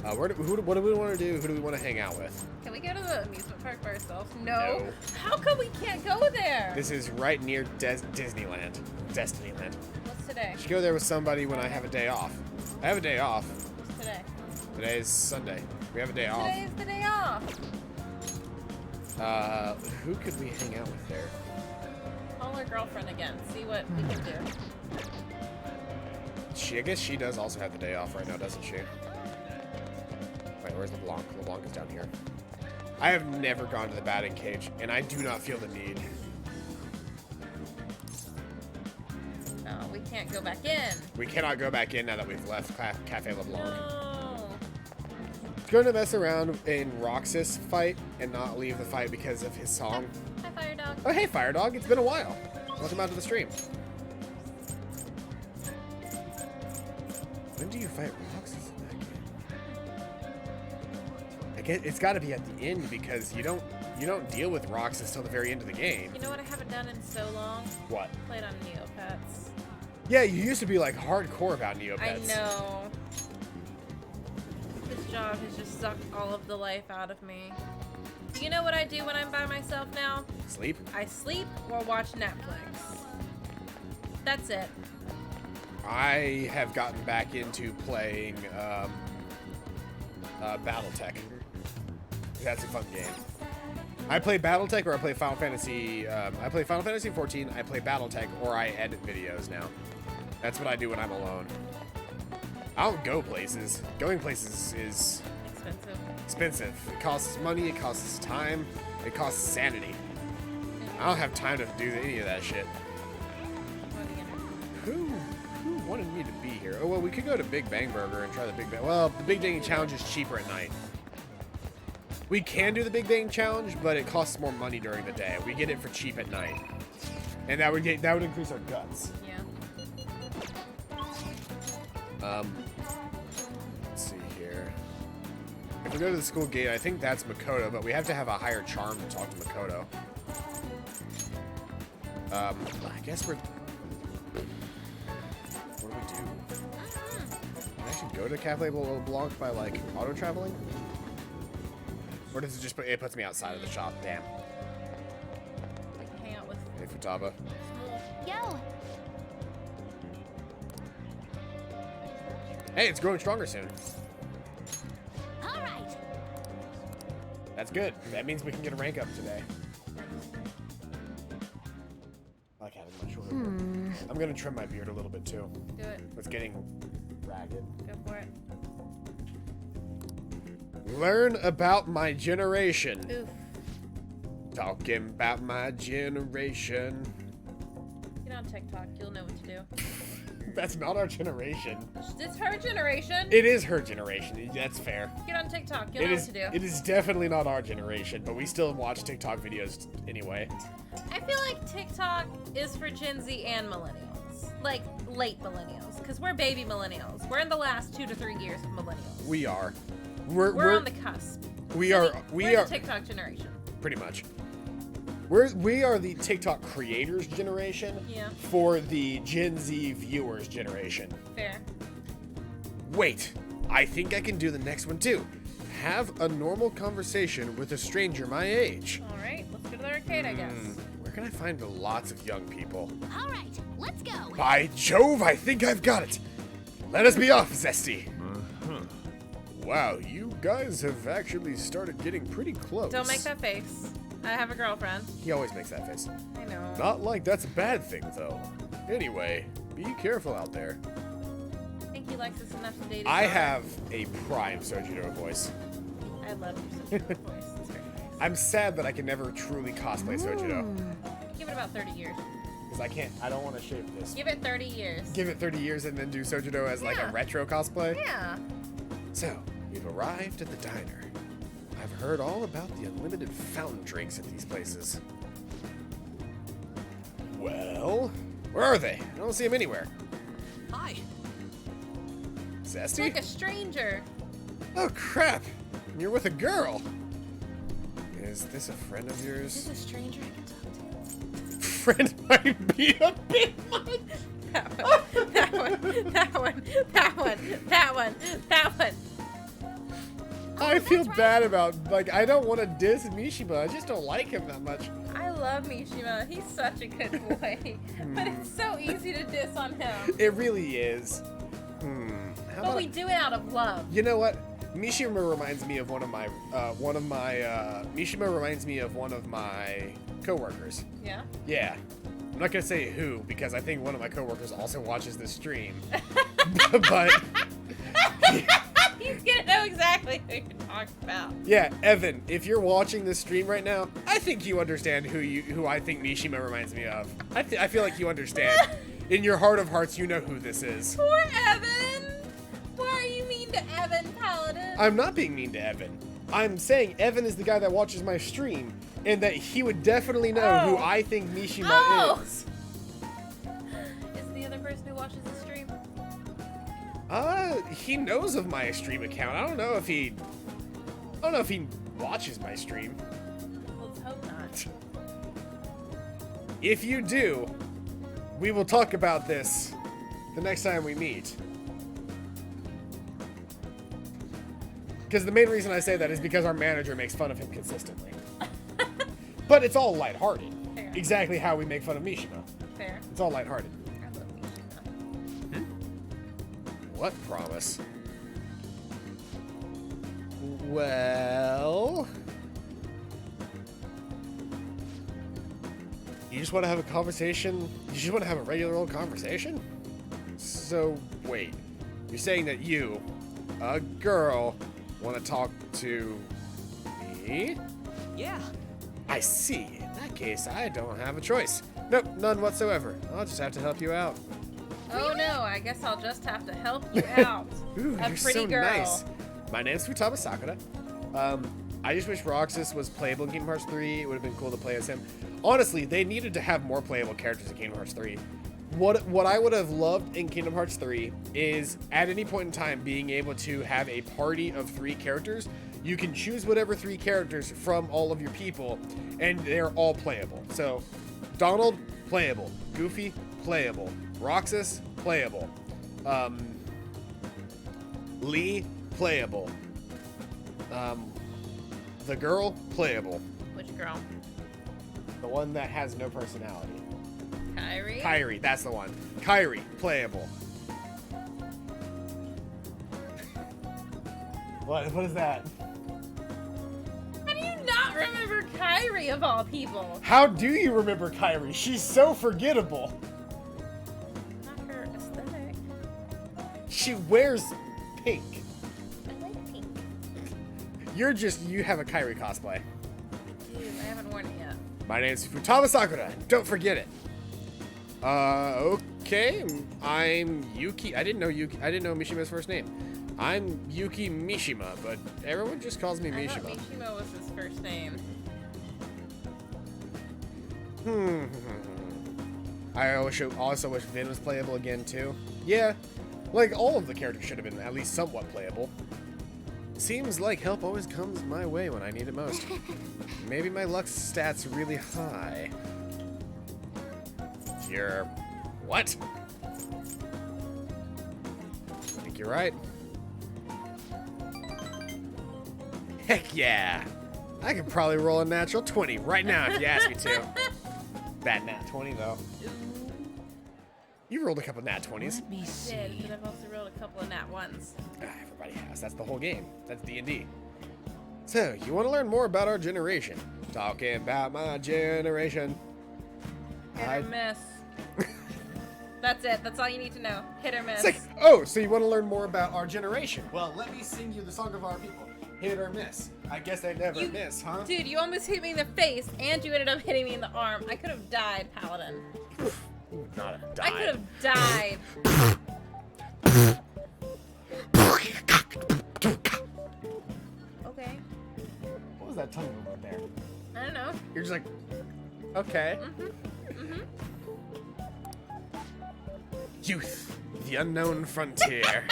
What do we want to do? Who do we want to hang out with? Can we go to the amusement park by ourselves? No. No. How come we can't go there? This is right near Disneyland. Destinyland. What's today? I should go there with somebody when I have a day off. I have a day off. What's today? Today is Sunday. We have a day off. Today's the day off. Who could we hang out with there? Call our girlfriend again. See what we can do. I guess she does also have the day off right now, doesn't she? Wait, where's LeBlanc? LeBlanc is down here. I have never gone to the batting cage, and I do not feel the need. Oh, we can't go back in. We cannot go back in now that we've left Cafe LeBlanc. No. Going to mess around in Roxas fight and not leave the fight because of his song. Hi, Fire Dog. Oh, hey, Fire Dog. It's been a while. Welcome out to the stream. When do you fight Roxas in that game? I guess it's got to be at the end because you don't deal with Roxas till the very end of the game. You know what I haven't done in so long? What? Played on Neopets. Yeah, you used to be like hardcore about Neopets. I know. This job has just sucked all of the life out of me. Do you know what I do when I'm by myself now? Sleep? I sleep or watch Netflix. That's it. I have gotten back into playing BattleTech. That's a fun game. I play BattleTech or I play Final Fantasy. I play Final Fantasy 14. I play BattleTech or I edit videos now. That's what I do when I'm alone. I don't go places. Going places is Expensive. expensive. It costs money. It costs time. It costs sanity. I don't have time to do any of that shit. What are you gonna do? Who wanted me to be here? Oh, well, we could go to Big Bang Burger and try the Big Bang. Well, the Big Bang Challenge is cheaper at night. We can do the Big Bang Challenge, but it costs more money during the day. We get it for cheap at night, and that would increase our guts. Yeah. Let's see here. If we go to the school gate, I think that's Makoto, but we have to have a higher charm to talk to Makoto. I guess we're... What do we do? Can I actually go to Cafe Blanc by, like, auto-traveling? Or does it just it puts me outside of the shop? Damn. I can hang out with Hey, Futaba. Yo. Hey, it's growing stronger soon. All right. That's good. That means we can get a rank up today. I like having my shorter hair. I'm gonna trim my beard a little bit too. do it. It's getting ragged. Go for it. Learn about my generation. Oof. Talking about my generation. Get on TikTok. You'll know what to do. That's not our generation. It's her generation. It is her generation. That's fair. Get on TikTok. You'll It know is. what to do. It is definitely not our generation, but we still watch TikTok videos anyway. I feel like TikTok is for Gen Z and millennials. Like, late millennials. Because we're baby millennials.'re in the last 2 to 3 years of millennials. We are. We're on the cusp. We So are. We we're are. the TikTok generation. Pretty much. We are the TikTok creators generation. Yeah. For the Gen Z viewers generation. Fair. Wait, I think I can do the next one too. Have a normal conversation with a stranger my age. All right. Let's go to the arcade, I guess. Where can I find lots of young people? All right. Let's go. By Jove, I think I've got it. Let us be off, Zesty. Wow, you guys have actually started getting pretty close. Don't make that face. I have a girlfriend. He always makes that face. I know. Not like that's a bad thing, though. Anyway, be careful out there. I think he likes us enough to date. his I daughter. have a prime Sojiro voice. I love your sister's voice. It's very nice. I'm sad that I can never truly cosplay Sojiro. Give it about 30 years. Because I don't want to shave this. Give it 30 years. Give it 30 years and then do Sojiro as like a Yeah. retro cosplay. Yeah. So, we've arrived at the diner. I've heard all about the unlimited fountain drinks at these places. Well, where are they? I don't see them anywhere. Hi. It's Zesty? like a stranger. Oh, crap. You're with a girl. Is this a friend of Is yours? this a stranger I can talk Friend might be a bit much. to? That one. That one. That one. That one. That one. That one. I feel bad about, like, I don't want to diss Mishima. I just don't like him that much. I love Mishima. He's such a good boy. But it's so easy to diss on him. It really is. How But about we do it out of love. You know what? Mishima reminds me of one of my coworkers. Yeah? Yeah. I'm not gonna say who because I think one of my coworkers also watches this stream. But He's gonna know exactly who you're talking about. yeah, Evan, if you're watching this stream right now, I think you understand who I think Mishima reminds me of. I feel like you understand. In your heart of hearts, you know who this is. Poor Evan! Why are you mean to Evan, Paladin? I'm not being mean to Evan. I'm saying Evan is the guy that watches my stream, and that he would definitely know who Oh. I think Mishima Oh. is. Is the other person who watches the stream? He knows of my stream account. I don't know if he watches my stream. Let's hope not. If you do, we will talk about this the next time we meet. Because the main reason I say that is because our manager makes fun of him consistently. But it's all lighthearted. Fair. Exactly how we make fun of Mishima. Fair. It's all lighthearted. I love Mishima. What promise? Well... You just want to have a conversation? You just want to have a regular old conversation? So, wait. You're saying that you, a girl, want to talk to me? Yeah. I see. In that case, I don't have a choice. Nope, none whatsoever. I'll just have to help you out. Oh no, I guess I'll just have to help you out. Ooh, A you're pretty so girl. nice. My name's Futaba Sakura. I just wish Roxas was playable in Kingdom Hearts 3. It would have been cool to play as him. Honestly, they needed to have more playable characters in Kingdom Hearts 3. What I would have loved in Kingdom Hearts 3 is at any point in time being able to have a party of 3 characters. You can choose whatever 3 characters from all of your people, and they're all playable. So, Donald, playable. Goofy, playable. Roxas, playable. Lee, playable. The girl, playable. Which girl? The one that has no personality. Kyrie? Kyrie, that's the one. Kyrie, playable. What is that? How do you not remember Kyrie of all people? How do you remember Kyrie? She's so forgettable. Not her aesthetic. She wears pink. I like pink. You have a Kyrie cosplay. Dude, I haven't worn it yet. My name's Futaba Sakura. Don't forget it. Okay. I'm Yuki. I didn't know Mishima's first name. I'm Yuki Mishima, but everyone just calls me I thought Mishima. Mishima was his first name. I also wish Vin was playable again, too. Yeah, like all of the characters should have been at least somewhat playable. Seems like help always comes my way when I need it most. Maybe my luck stats are really high. You're... what? I think you're right. Heck yeah! I could probably roll a natural 20 right now if you ask me to. That nat 20, though. You rolled a couple nat 20s. Let me I see. did, but I've also rolled a couple of nat ones. Everybody has. That's the whole game. That's D&D. So, you want to learn more about our generation? Talking about my generation. Hit or miss. That's it. That's all you need to know. Hit or miss. It's like, oh, so you want to learn more about our generation? Well, let me sing you the song of our people. Hit or miss. I guess I never miss, huh? Dude, you almost hit me in the face, and you ended up hitting me in the arm. I could have died, Paladin. You would not have died. I could have died. Okay. What was that tongue movement there? I don't know. You're just like, okay. Youth, the unknown frontier.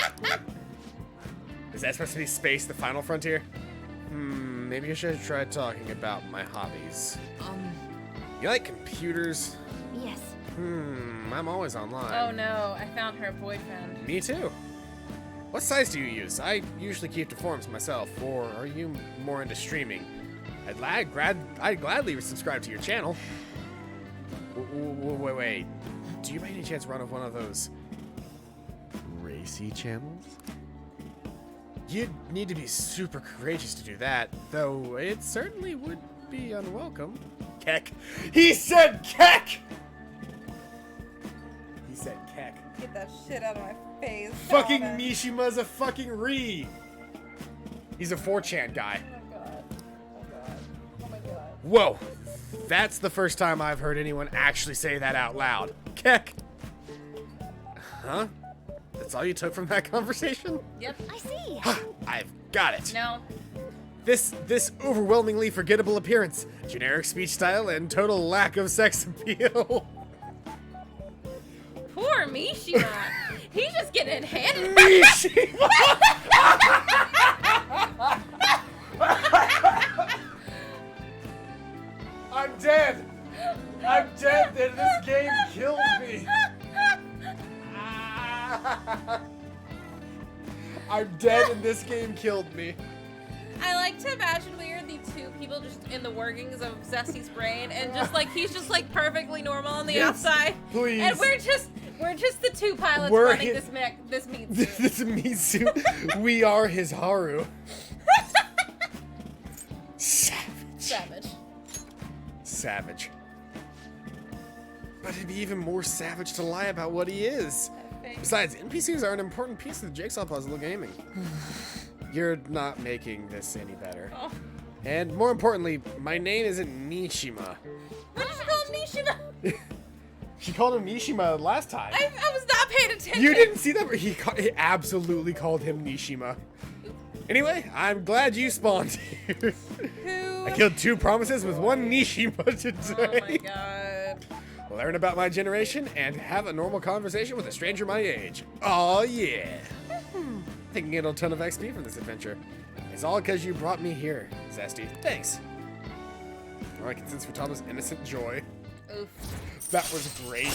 Is that supposed to be space, the final frontier? Maybe I should try talking about my hobbies. You like computers? Yes. I'm always online. Oh no, I found her boyfriend. Me too. What size do you use? I usually keep to forums myself, or are you more into streaming? I'd gladly subscribe to your channel. Wait. Do you by any chance run of one of those racy channels? You'd need to be super courageous to do that, though it certainly would be unwelcome. Keck. He said keck! He said keck. Get that shit out of my face. Fucking Mishima's a fucking Ree. He's a 4chan guy. Oh my god. Oh god. Oh my god. Whoa. That's the first time I've heard anyone actually say that out loud. Keck. Huh? That's all you took from that conversation? Yep. I see. I've got it. No. This overwhelmingly forgettable appearance, generic speech style, and total lack of sex appeal. Poor Mishima. He's just getting handed. Mishima! I'm dead. I'm dead. This game killed me. I'm dead and this game killed me. I like to imagine we are the two people just in the workings of Zesty's brain, and just like he's just like perfectly normal on the Yes, outside, please. and we're just the two pilots We're running his- this meat suit. This Mitsu. We are his Haru. Savage. Savage. But it'd be even more savage to lie about what he is. Besides, NPCs are an important piece of the jigsaw puzzle of gaming. You're not making this any better. Oh. And more importantly, my name isn't Mishima. What did you call him, Mishima? She called him Mishima last time. I was not paying attention. You didn't see that? But he absolutely called him Nishima. Anyway, I'm glad you spawned here. Who? I killed 2 promises with 1 Nishima Oh today. my god. Learn about my generation and have a normal conversation with a stranger my age. Oh yeah. I think you can get a ton of XP from this adventure. It's all because you brought me here, Zesty. Thanks. All I can sense for Thomas' innocent joy. Oof. That was great.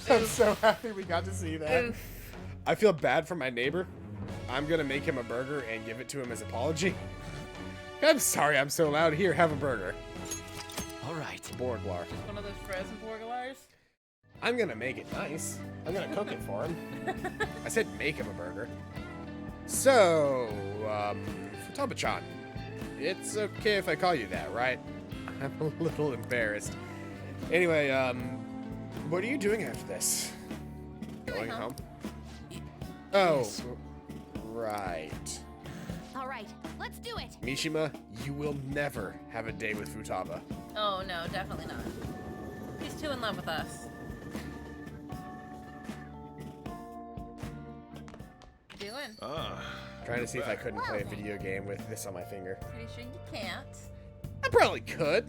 I'm so happy we got to see that. Oof. I feel bad for my neighbor. I'm gonna make him a burger and give it to him as apology. I'm sorry I'm so loud. Here, have a burger. All right. Borglar. Just one of those frozen Borglars. I'm gonna make it nice. I'm gonna cook it for him. I said make him a burger. So, Futaba-chan, it's okay if I call you that, right? I'm a little embarrassed. Anyway, what are you doing after this? Going home? Oh, Yes. right. All right, let's do it. Mishima, you will never have a day with Futaba. Oh no, definitely not. He's too in love with us. Doing? Trying to see if I couldn't Well play a then. video game with this on my finger. Pretty sure you can't. I probably could.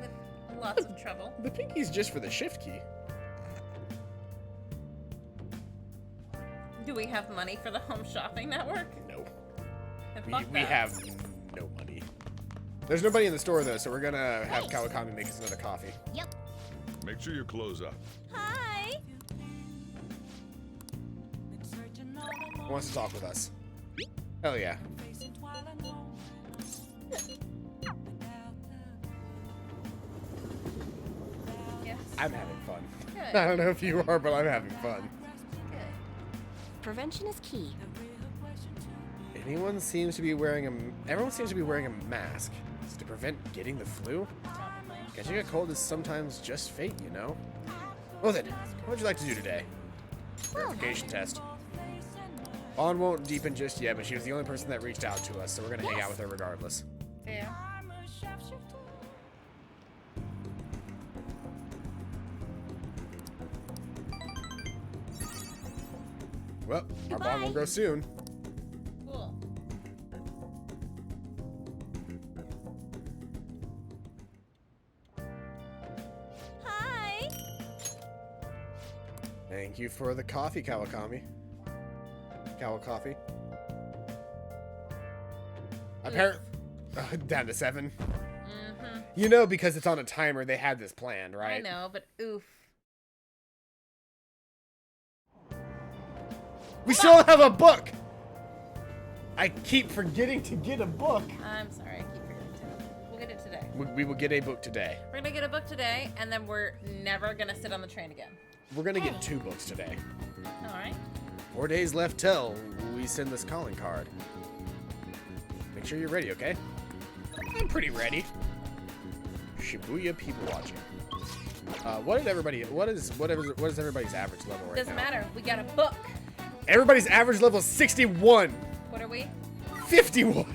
With lots of trouble. The pinky's just for the shift key. Do we have money for the Home Shopping Network? No. And We, fuck we that. have no money. There's nobody in the store though, so we're gonna have Kawakami make us another coffee. Yep. Make sure you close up. Hi. Who wants to talk with us? Hell yeah. Yes. I'm having fun. Good. I don't know if you are, but I'm having fun. Good. Prevention is key. Everyone seems to be wearing a mask. Is it to prevent getting the flu? Probably. Catching a cold is sometimes just fate, you know? Well then, what would you like to do today? Verification test. Vaughn won't deepen just yet, but she was the only person that reached out to us, so we're gonna hang out with her regardless. Yeah. Well, our bond will grow soon. Cool. Hi. Thank you for the coffee, Kawakami. Coffee. Apparently, down to 7. Mm-hmm. You know, because it's on a timer, they had this planned, right? I know, but oof. We still have a book! I keep forgetting to get a book. I'm sorry, I keep forgetting to. We'll get it today. We will get a book today. We're gonna get a book today, and then we're never gonna sit on the train again. We're gonna get 2 books today. Alright. 4 days left till we send this calling card. Make sure you're ready, okay? I'm pretty ready. Shibuya people watching. What is everybody's average level right Doesn't now? matter. We got a book. Everybody's average level is 61. What are we? 51.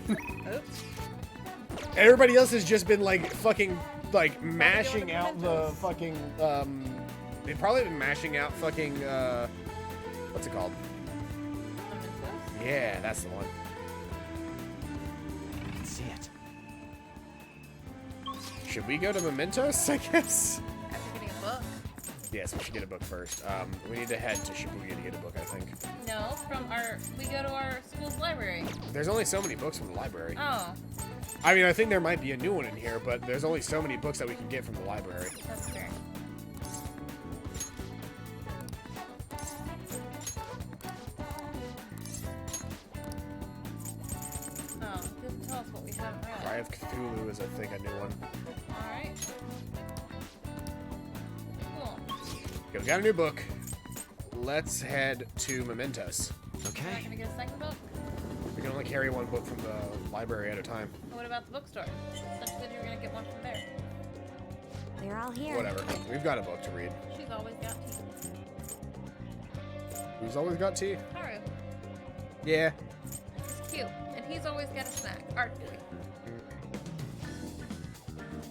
Oops. Everybody else has just been like fucking like mashing with out the mementos. fucking they've probably been mashing out fucking what's it called? Yeah, that's the one. I can see it. Should we go to Mementos, I guess? After getting a book. Yes, we should get a book first. We need to head to Shibuya to get a book, I think. No, we go to our school's library. There's only so many books from the library. Oh, I mean, I think there might be a new one in here, but there's only so many books that we can get from the library. that's fair. Oh, didn't tell us what we haven't Cry read. of Cthulhu is, I think, a new one. Alright. Cool. Okay, we got a new book. Let's head to Mementos. Not Okay. gonna get a second book? We can only carry one book from the library at a time. What about the bookstore? Such said you were gonna get one from there. We're all here. Whatever. We've got a book to read. She's always got tea. Who's always got tea? Haru. Yeah. He's cute. And he's always got a snack. Art boy.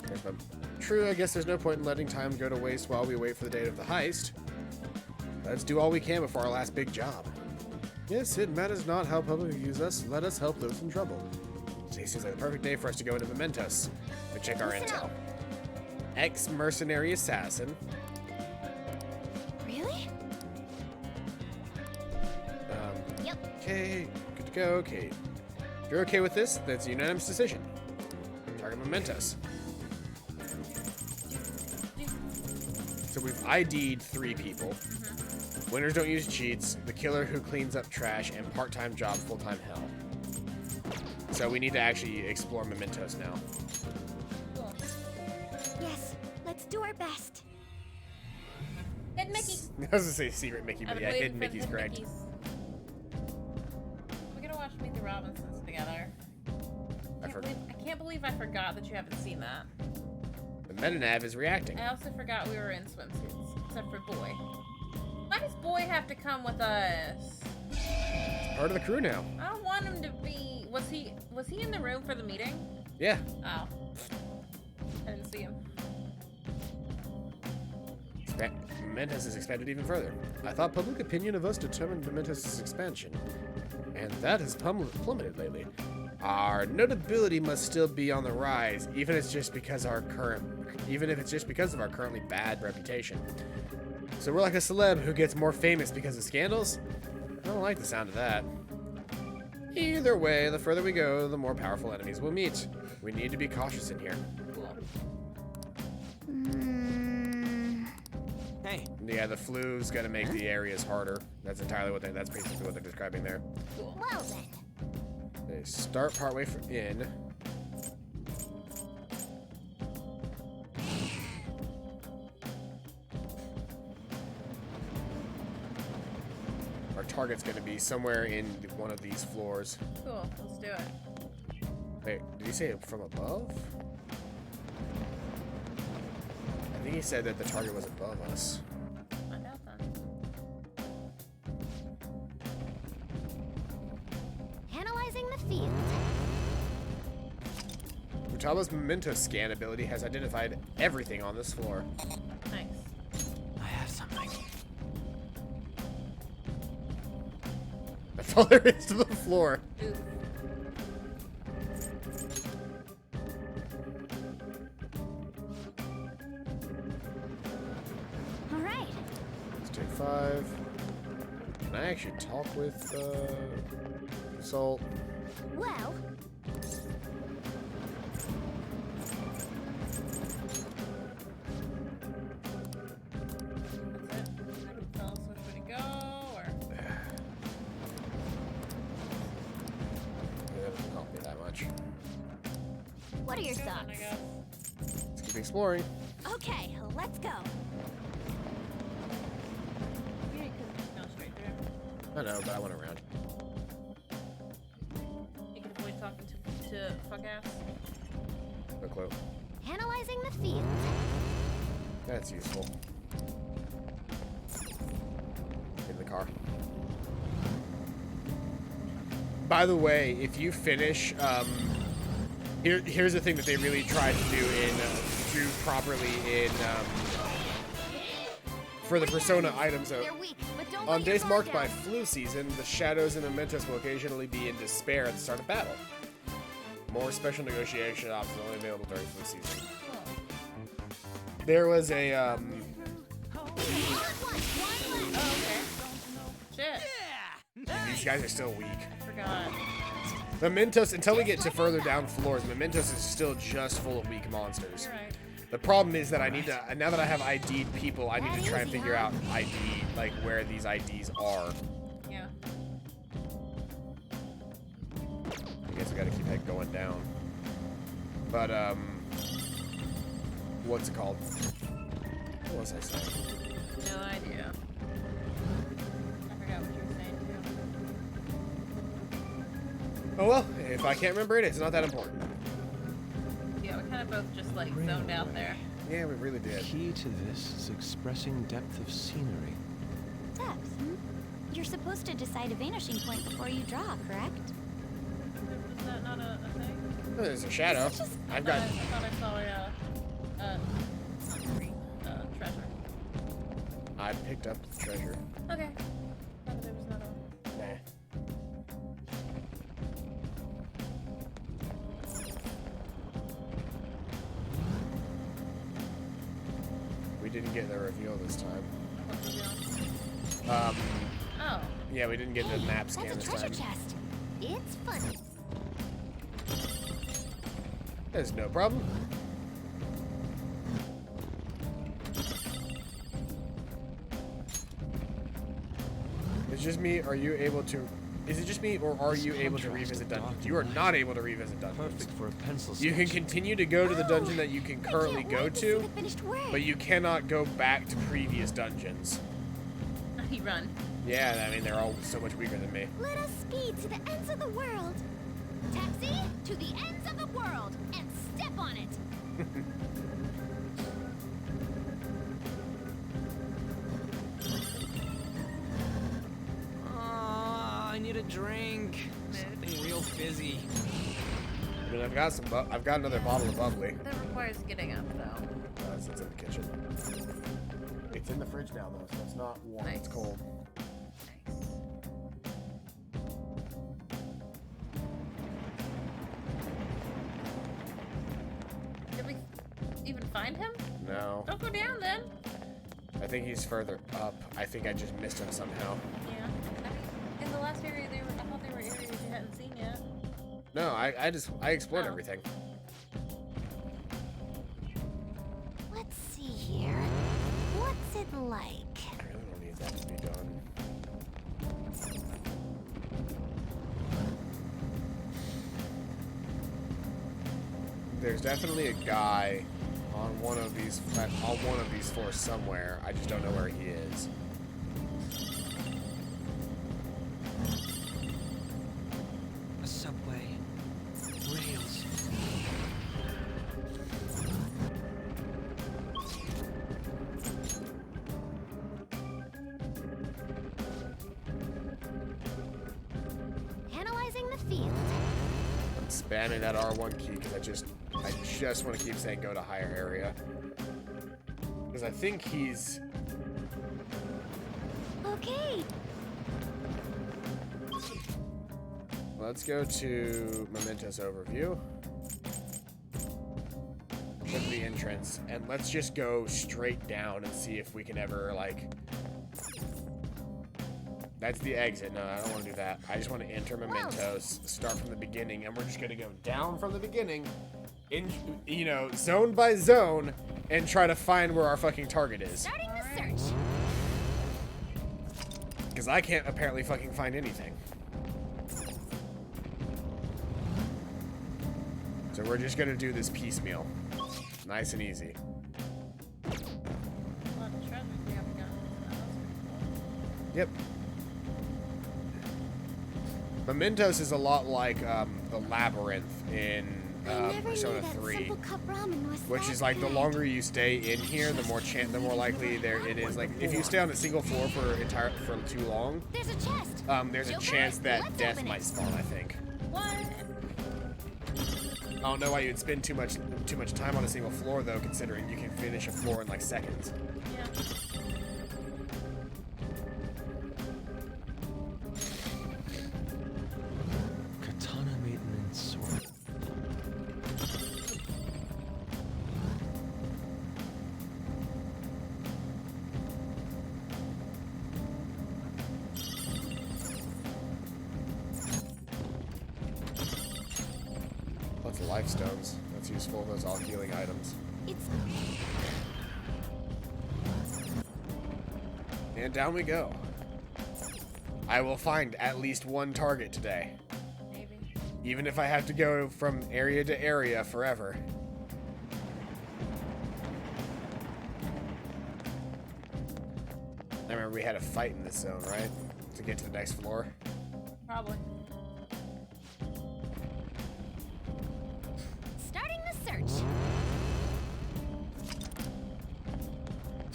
There's them. True, I guess there's no point in letting time go to waste while we wait for the date of the heist. Let's do all we can before our last big job. Yes, it matters not how public use us. Let us help those in trouble. Today seems like the perfect day for us to go into Mementos. We check our Listen intel. up. Ex-mercenary assassin. Really? Yep. Okay, good to go. Okay. If you're okay with this, that's a unanimous decision. Target Mementos. So we've ID'd 3 people. Winners don't use cheats, the killer who cleans up trash, and part-time job, full-time hell. So we need to actually explore mementos now. Cool. Yes, let's do our best. Hidden Mickey. I was gonna say secret Mickey, but yeah, hidden Mickey's correct. We're gonna watch Meet the Robinsons together. I can't believe I forgot that you haven't seen that. The meta-nav is reacting. I also forgot we were in swimsuits, except for Boy. Why does Boy have to come with us? Part of the crew now. I don't want him to be. Was he in the room for the meeting? Yeah. Oh. I didn't see him. Mementos is expanded even further. I thought public opinion of us determined Mementos' expansion, and that has plummeted lately. Our notability must still be on the rise, even if it's just because of our currently bad reputation. So we're like a celeb who gets more famous because of scandals? I don't like the sound of that. Either way, the further we go, the more powerful enemies we'll meet. We need to be cautious in here. Cool. Hey. Yeah, the flu's gonna make the areas harder. That's basically what they're describing there. Cool. Well then. They start partway in. Our target's gonna be somewhere in one of these floors. Cool. Let's do it. Wait, did he say it from above? I think he said that the target was above us. Find out then. Analyzing the field. Utaba's memento scan ability has identified everything on this floor. Nice. I have something. That's all there is to the floor. Oof. All right. Let's take 5. Can I actually talk with Salt? Well, That's it. I can tell us which way to go, or That doesn't help me that much. what are your I thoughts? guess. Let's keep exploring. Okay, let's go. You could go straight through. I know, but I went around. You can avoid talking to fuck ass. No clue. Analyzing the field. That's useful. In the car. By the way, if you finish, here's the thing that they really tried to do properly in for the Persona items. They're weak, but don't On let your days guard marked by down. flu season, the shadows and mementos will occasionally be in despair at the start of battle. More special negotiation options only available during flu season. There was a Oh, okay. Shit. these guys are still weak. I forgot. Mementos, until we get to further down floors, Mementos is still just full of weak monsters. You're right. The problem is that I need to, now that I have ID'd people, I need to try and Easy, figure huh? out like where these IDs are. Yeah. I guess we gotta keep that going down. But, what's it called? What was I saying? No idea. I forgot what you were saying too. Oh well, if I can't remember it, it's not that important. Yeah, we kind of both just like zoned out there. Yeah, we really did. Key to this is expressing depth of scenery. Depth, You're supposed to decide a vanishing point before you draw, correct? Is that not a thing? Oh, there's a shadow. I've got. I thought I saw a treasure. I picked up the treasure. Okay. Thought there was another one. Nah. We didn't get the reveal this time. What was it? Oh. Yeah, we didn't get the map That's scan a this treasure time. chest. It's fun. There's no problem. just me? Are you able to? Is it just me, or are you able to revisit dungeons? You are not able to revisit dungeons. Perfect for a pencil sketch. You can continue to go to the dungeon that you can currently go to, the finished work. but you cannot go back to previous dungeons. He run. Yeah, I mean, they're all so much weaker than me. Let us speed to the ends of the world. Taxi to the ends of the world and step on it. I need a drink. Something real fizzy. I mean, I've got some. I've got another bottle of bubbly. That requires getting up, though. It's in the kitchen. It's in the fridge now, though, so it's not warm. It's Nice. cold. Nice. Did we even find him? No, Don't go down then. I think he's further up. I think I just missed him somehow. Yeah. I mean, in the last area, I thought they were areas you hadn't seen yet. No, I explored Oh. everything. Let's see here. What's it like? I really don't need that to be done. There's definitely a guy on one of these floors somewhere. I just don't know where he is. A subway. Rails. Analyzing the field. I'm spamming that R1 key because I just want to keep saying go to higher area. Because I think he's... Okay. Let's go to Mementos Overview. Go to the entrance, and let's just go straight down and see if we can ever, like... That's the exit. No, I don't want to do that. I just want to enter Mementos, start from the beginning, and we're just going to go down from the beginning, in, you know, zone by zone, and try to find where our fucking target is. Starting the search. Because I can't apparently fucking find anything. So we're just going to do this piecemeal. Nice and easy. A lot of treasure we haven't gotten. That's pretty cool. Yep. Mementos is a lot like the labyrinth in I never Persona knew that 3, simple cup ramen was which that is like the good. longer you stay in here, the more likely it is. Like if you stay on a single floor for too long, There's a chest. there's a Joker, chance that let's death open might it. spawn. I think. What? I don't know why you'd spend too much time on a single floor though, considering you can finish a floor in like seconds. Yeah. Katana maintenance sword. Lots of life stones. That's useful. Those all healing items. It's And down we go. I will find at least one target today. Maybe. Even if I have to go from area to area forever. I remember we had a fight in this zone, right? To get to the next floor. Probably. starting the search.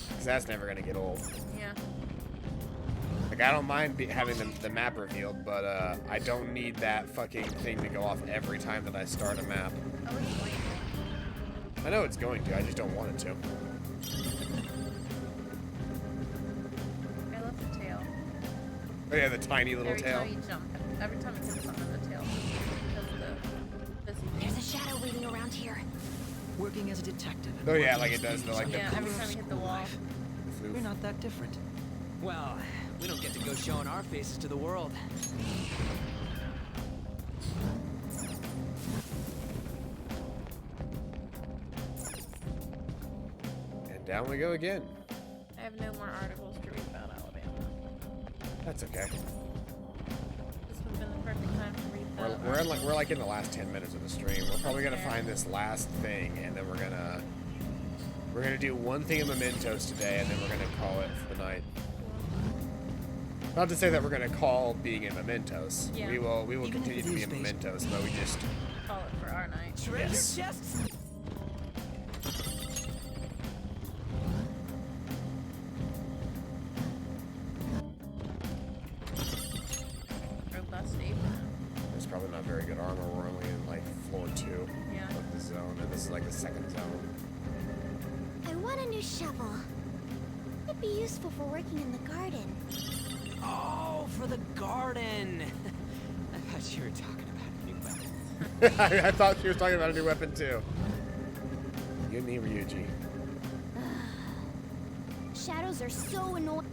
Because that's never going to get old. Yeah. Like, I don't mind having the map revealed, but I don't need that fucking thing to go off every time that I start a map. Oh, it's going to. I know it's going to, I just don't want it to. I love the tail. Oh yeah, the tiny little Every tail. time you jump, every time it hits something in the tail, does the There's a shadow waiting around here. Working as a detective. Oh yeah, like it does the like yeah, the every time you hit the wall. floof. We're not that different. Well, we don't get to go showing our faces to the world. And down we go again. I have no more articles to read about Alabama. That's okay. This would have been the perfect time to read the. We're like in the last 10 minutes of the stream. We're probably gonna find this last thing, and then we're gonna do one thing in Mementos today, and then we're gonna call it for the night. Not to say that we're gonna call being in Mementos. Yeah. We will Even continue if to it be is in based- Mementos, but we just Call it for our night. Treasure Yes. chests. Robust apron. there's probably not very good armor. We're only in like floor 2 Yeah. of the zone, and this is like the second zone. I want a new shovel. It'd be useful for working in the garden. Oh, for the garden. I thought you were talking about a new weapon. I thought she was talking about a new weapon too. You and me, Ryuji. Shadows are so annoying.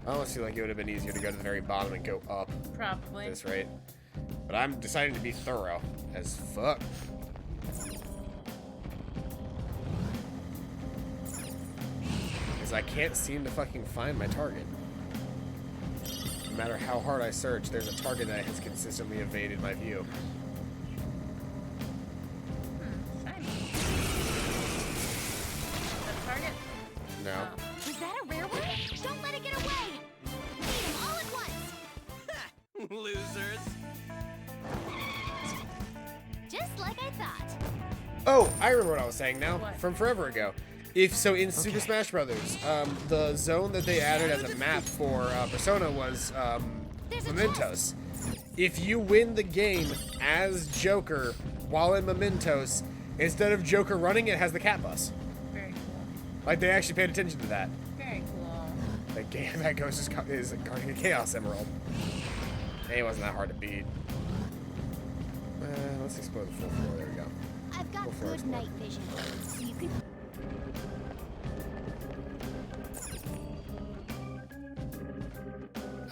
I almost feel like it would have been easier to go to the very bottom and go up Probably. at this rate. But I'm deciding to be thorough as fuck. Because I can't seem to fucking find my target. No matter how hard I search, there's a target that has consistently evaded my view. Shiny. That target? No. Oh. Was that a rare one? Don't let it get away! Eat them all at once! Losers. Just like I thought. Oh, I remember what I was saying now. What? From forever ago. If so, in Super Smash Brothers, the zone that they added as a map for Persona was There's a Mementos. If you win the game as Joker while in Mementos, instead of Joker running, it has the cat bus. Very cool. Like they actually paid attention to that. Very cool. That ghost is guarding a Chaos Emerald. And it wasn't that hard to beat. Let's explore the full floor. There we go. I've got Go for it, good night vision, so you can.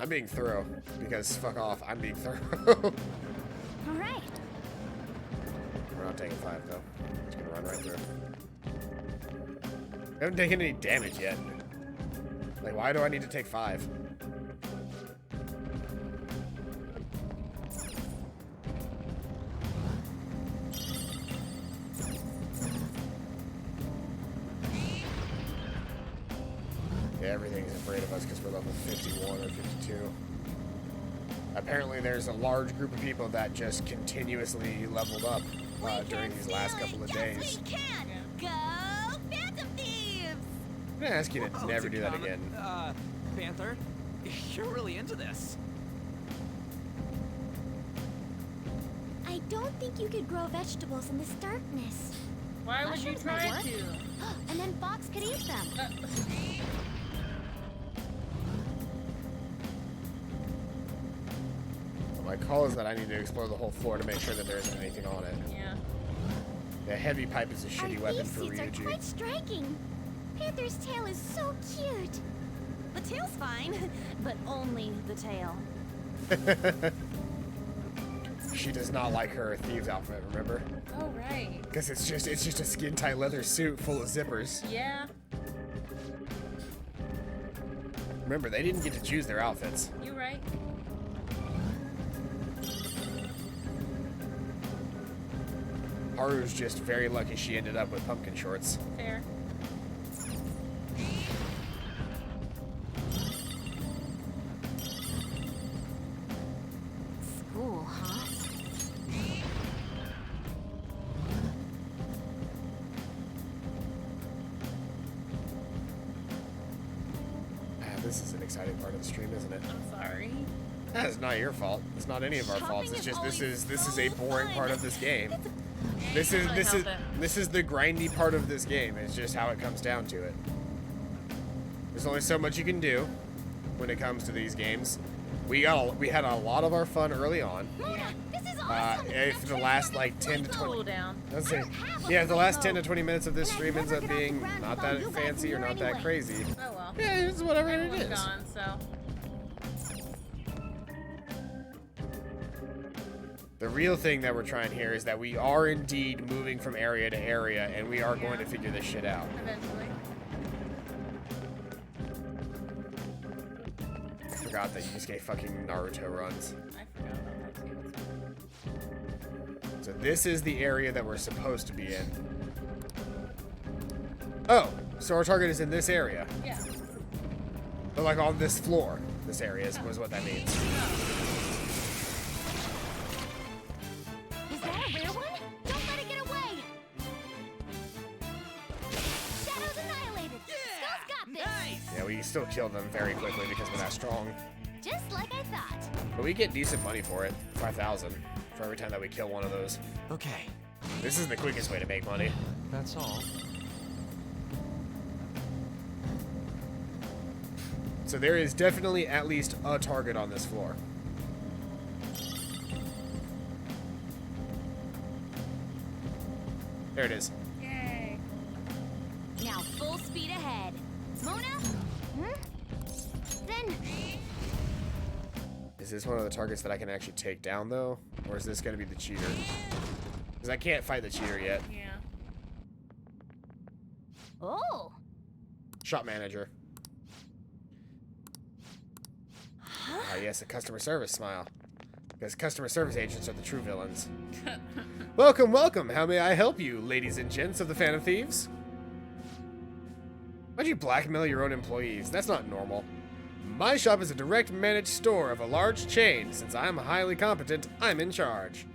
I'm being thorough because fuck off. I'm being thorough. All right. We're not taking 5 though. Just gonna run right through. I haven't taken any damage yet. Like, why do I need to take 5? Yeah, everything's afraid of us because we're level 51 or 52. Apparently, there's a large group of people that just continuously leveled up during these last couple of days. We can! Go Phantom Thieves! I'm gonna ask you to Whoa, never do that Takana. again. Panther, you're really into this. I don't think you could grow vegetables in this darkness. Why would you Mushrooms might try work. to? And then Fox could eat them. My call is that I need to explore the whole floor to make sure that there isn't anything on it. Yeah. The heavy pipe is a shitty Our weapon thief for seeds are quite Ryuji. striking. Panther's tail is so cute. The tail's fine, but only the tail. She does not like her thieves outfit, remember? Oh, right. Because it's just a skin tight leather suit full of zippers. Yeah. Remember, they didn't get to choose their outfits. You right. Haru's just very lucky she ended up with pumpkin shorts. Fair. School, huh? This is an exciting part of the stream, isn't it? I'm sorry. That is not your fault. It's not any of our faults. It's just this is a boring part of this game. This is Really help it. this is the grindy part of this game. It's just how it comes down to it. There's only so much you can do when it comes to these games. We had a lot of our fun early on. Yeah. This is awesome! If the last like 10 to Cool 20, down. let's say, yeah, if the last 10 to 20 minutes of this stream ends up being not that fancy or not that crazy, Oh well. yeah, it's whatever it Everyone's is. gone, so. The real thing that we're trying here is that we are indeed moving from area to area, and we are going to figure this shit out. Eventually. I forgot that Yusuke fucking Naruto runs. I forgot about that too. So this is the area that we're supposed to be in. Oh, so our target is in this area. Yeah. But like on this floor. This area was what that means. Is that a rare one? Don't let it get away! Shadows annihilated! Skull's got this! Nice! Yeah, we still kill them very quickly because we're that strong. Just like I thought. But we get decent money for it. 5,000 for every time that we kill one of those. Okay. This is the quickest way to make money. That's all. So there is definitely at least a target on this floor. There it is. Yay. Now full speed ahead. Mona? Then... Is this one of the targets that I can actually take down, though? Or is this going to be the cheater? Because I can't fight the cheater yet. Yeah. Oh! Shop manager. Ah, yes, a customer service smile. Because customer service agents are the true villains. Welcome, welcome. How may I help you, ladies and gents of the Fan of Thieves? Why'd you blackmail your own employees? That's not normal. My shop is a direct managed store of a large chain. Since I'm highly competent, I'm in charge.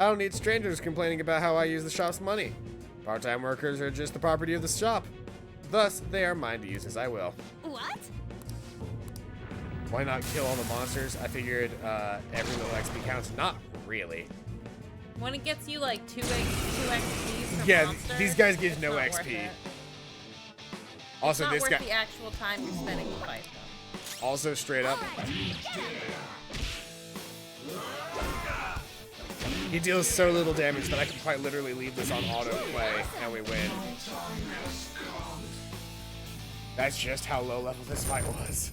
I don't need strangers complaining about how I use the shop's money. Part-time workers are just the property of the shop. Thus, they are mine to use as I will. What? Why not kill all the monsters? I figured every little XP counts. Not really. When it gets you like 2 XP per Yeah, monster, these guys give it's no not worth XP. it. Also, It's this not guy. worth the actual time you're spending to fight them. Also, straight up. He deals so little damage that I can quite literally leave this on autoplay and we win. That's just how low level this fight was.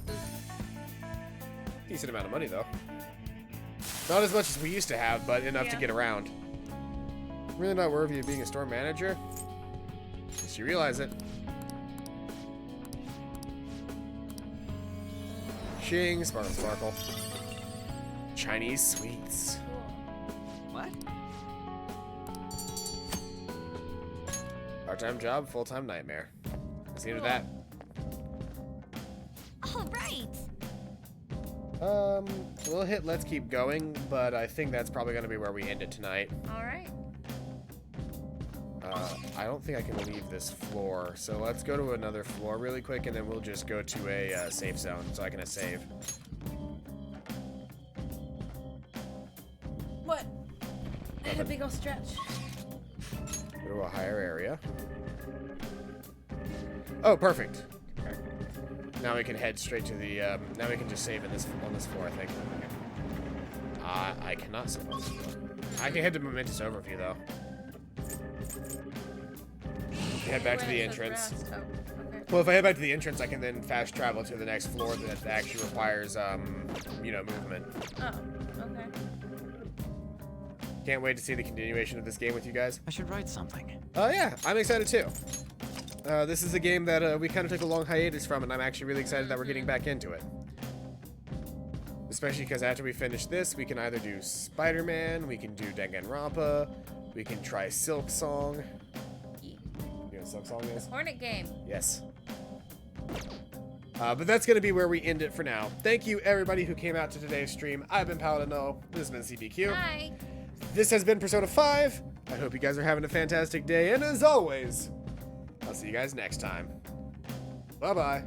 Decent amount of money though. Not as much as we used to have, but enough to get around. Really not worthy of being a store manager? Guess you realize it. Shing, sparkle, sparkle. Chinese sweets. What? Part-time job, full-time nightmare. What's the end of that? All right. We'll hit let's keep going, but I think that's probably going to be where we end it tonight. All right. I don't think I can leave this floor, so let's go to another floor really quick, and then we'll just go to a safe zone so I can save. What? I had a big old stretch. Go to a higher area. Oh, perfect. Okay. Now we can head straight to the. Now we can just save in on this floor, I think. I cannot save on this floor. I can head to Momentous Overview though. Head back to the entrance. Oh, okay. Well, if I head back to the entrance, I can then fast travel to the next floor that actually requires, you know, movement. Oh, okay. Can't wait to see the continuation of this game with you guys. I should write something. Oh yeah, I'm excited too. This is a game that we kind of took a long hiatus from, and I'm actually really excited that we're getting back into it. Especially because after we finish this, we can either do Spider-Man, we can do Danganronpa, we can try Silk Song. You know what Silk Song is? Hornet game. Yes. But that's going to be where we end it for now. Thank you, everybody who came out to today's stream. I've been Paladino. This has been CBQ. Hi. This has been Persona 5. I hope you guys are having a fantastic day. And as always, I'll see you guys next time. Bye-bye.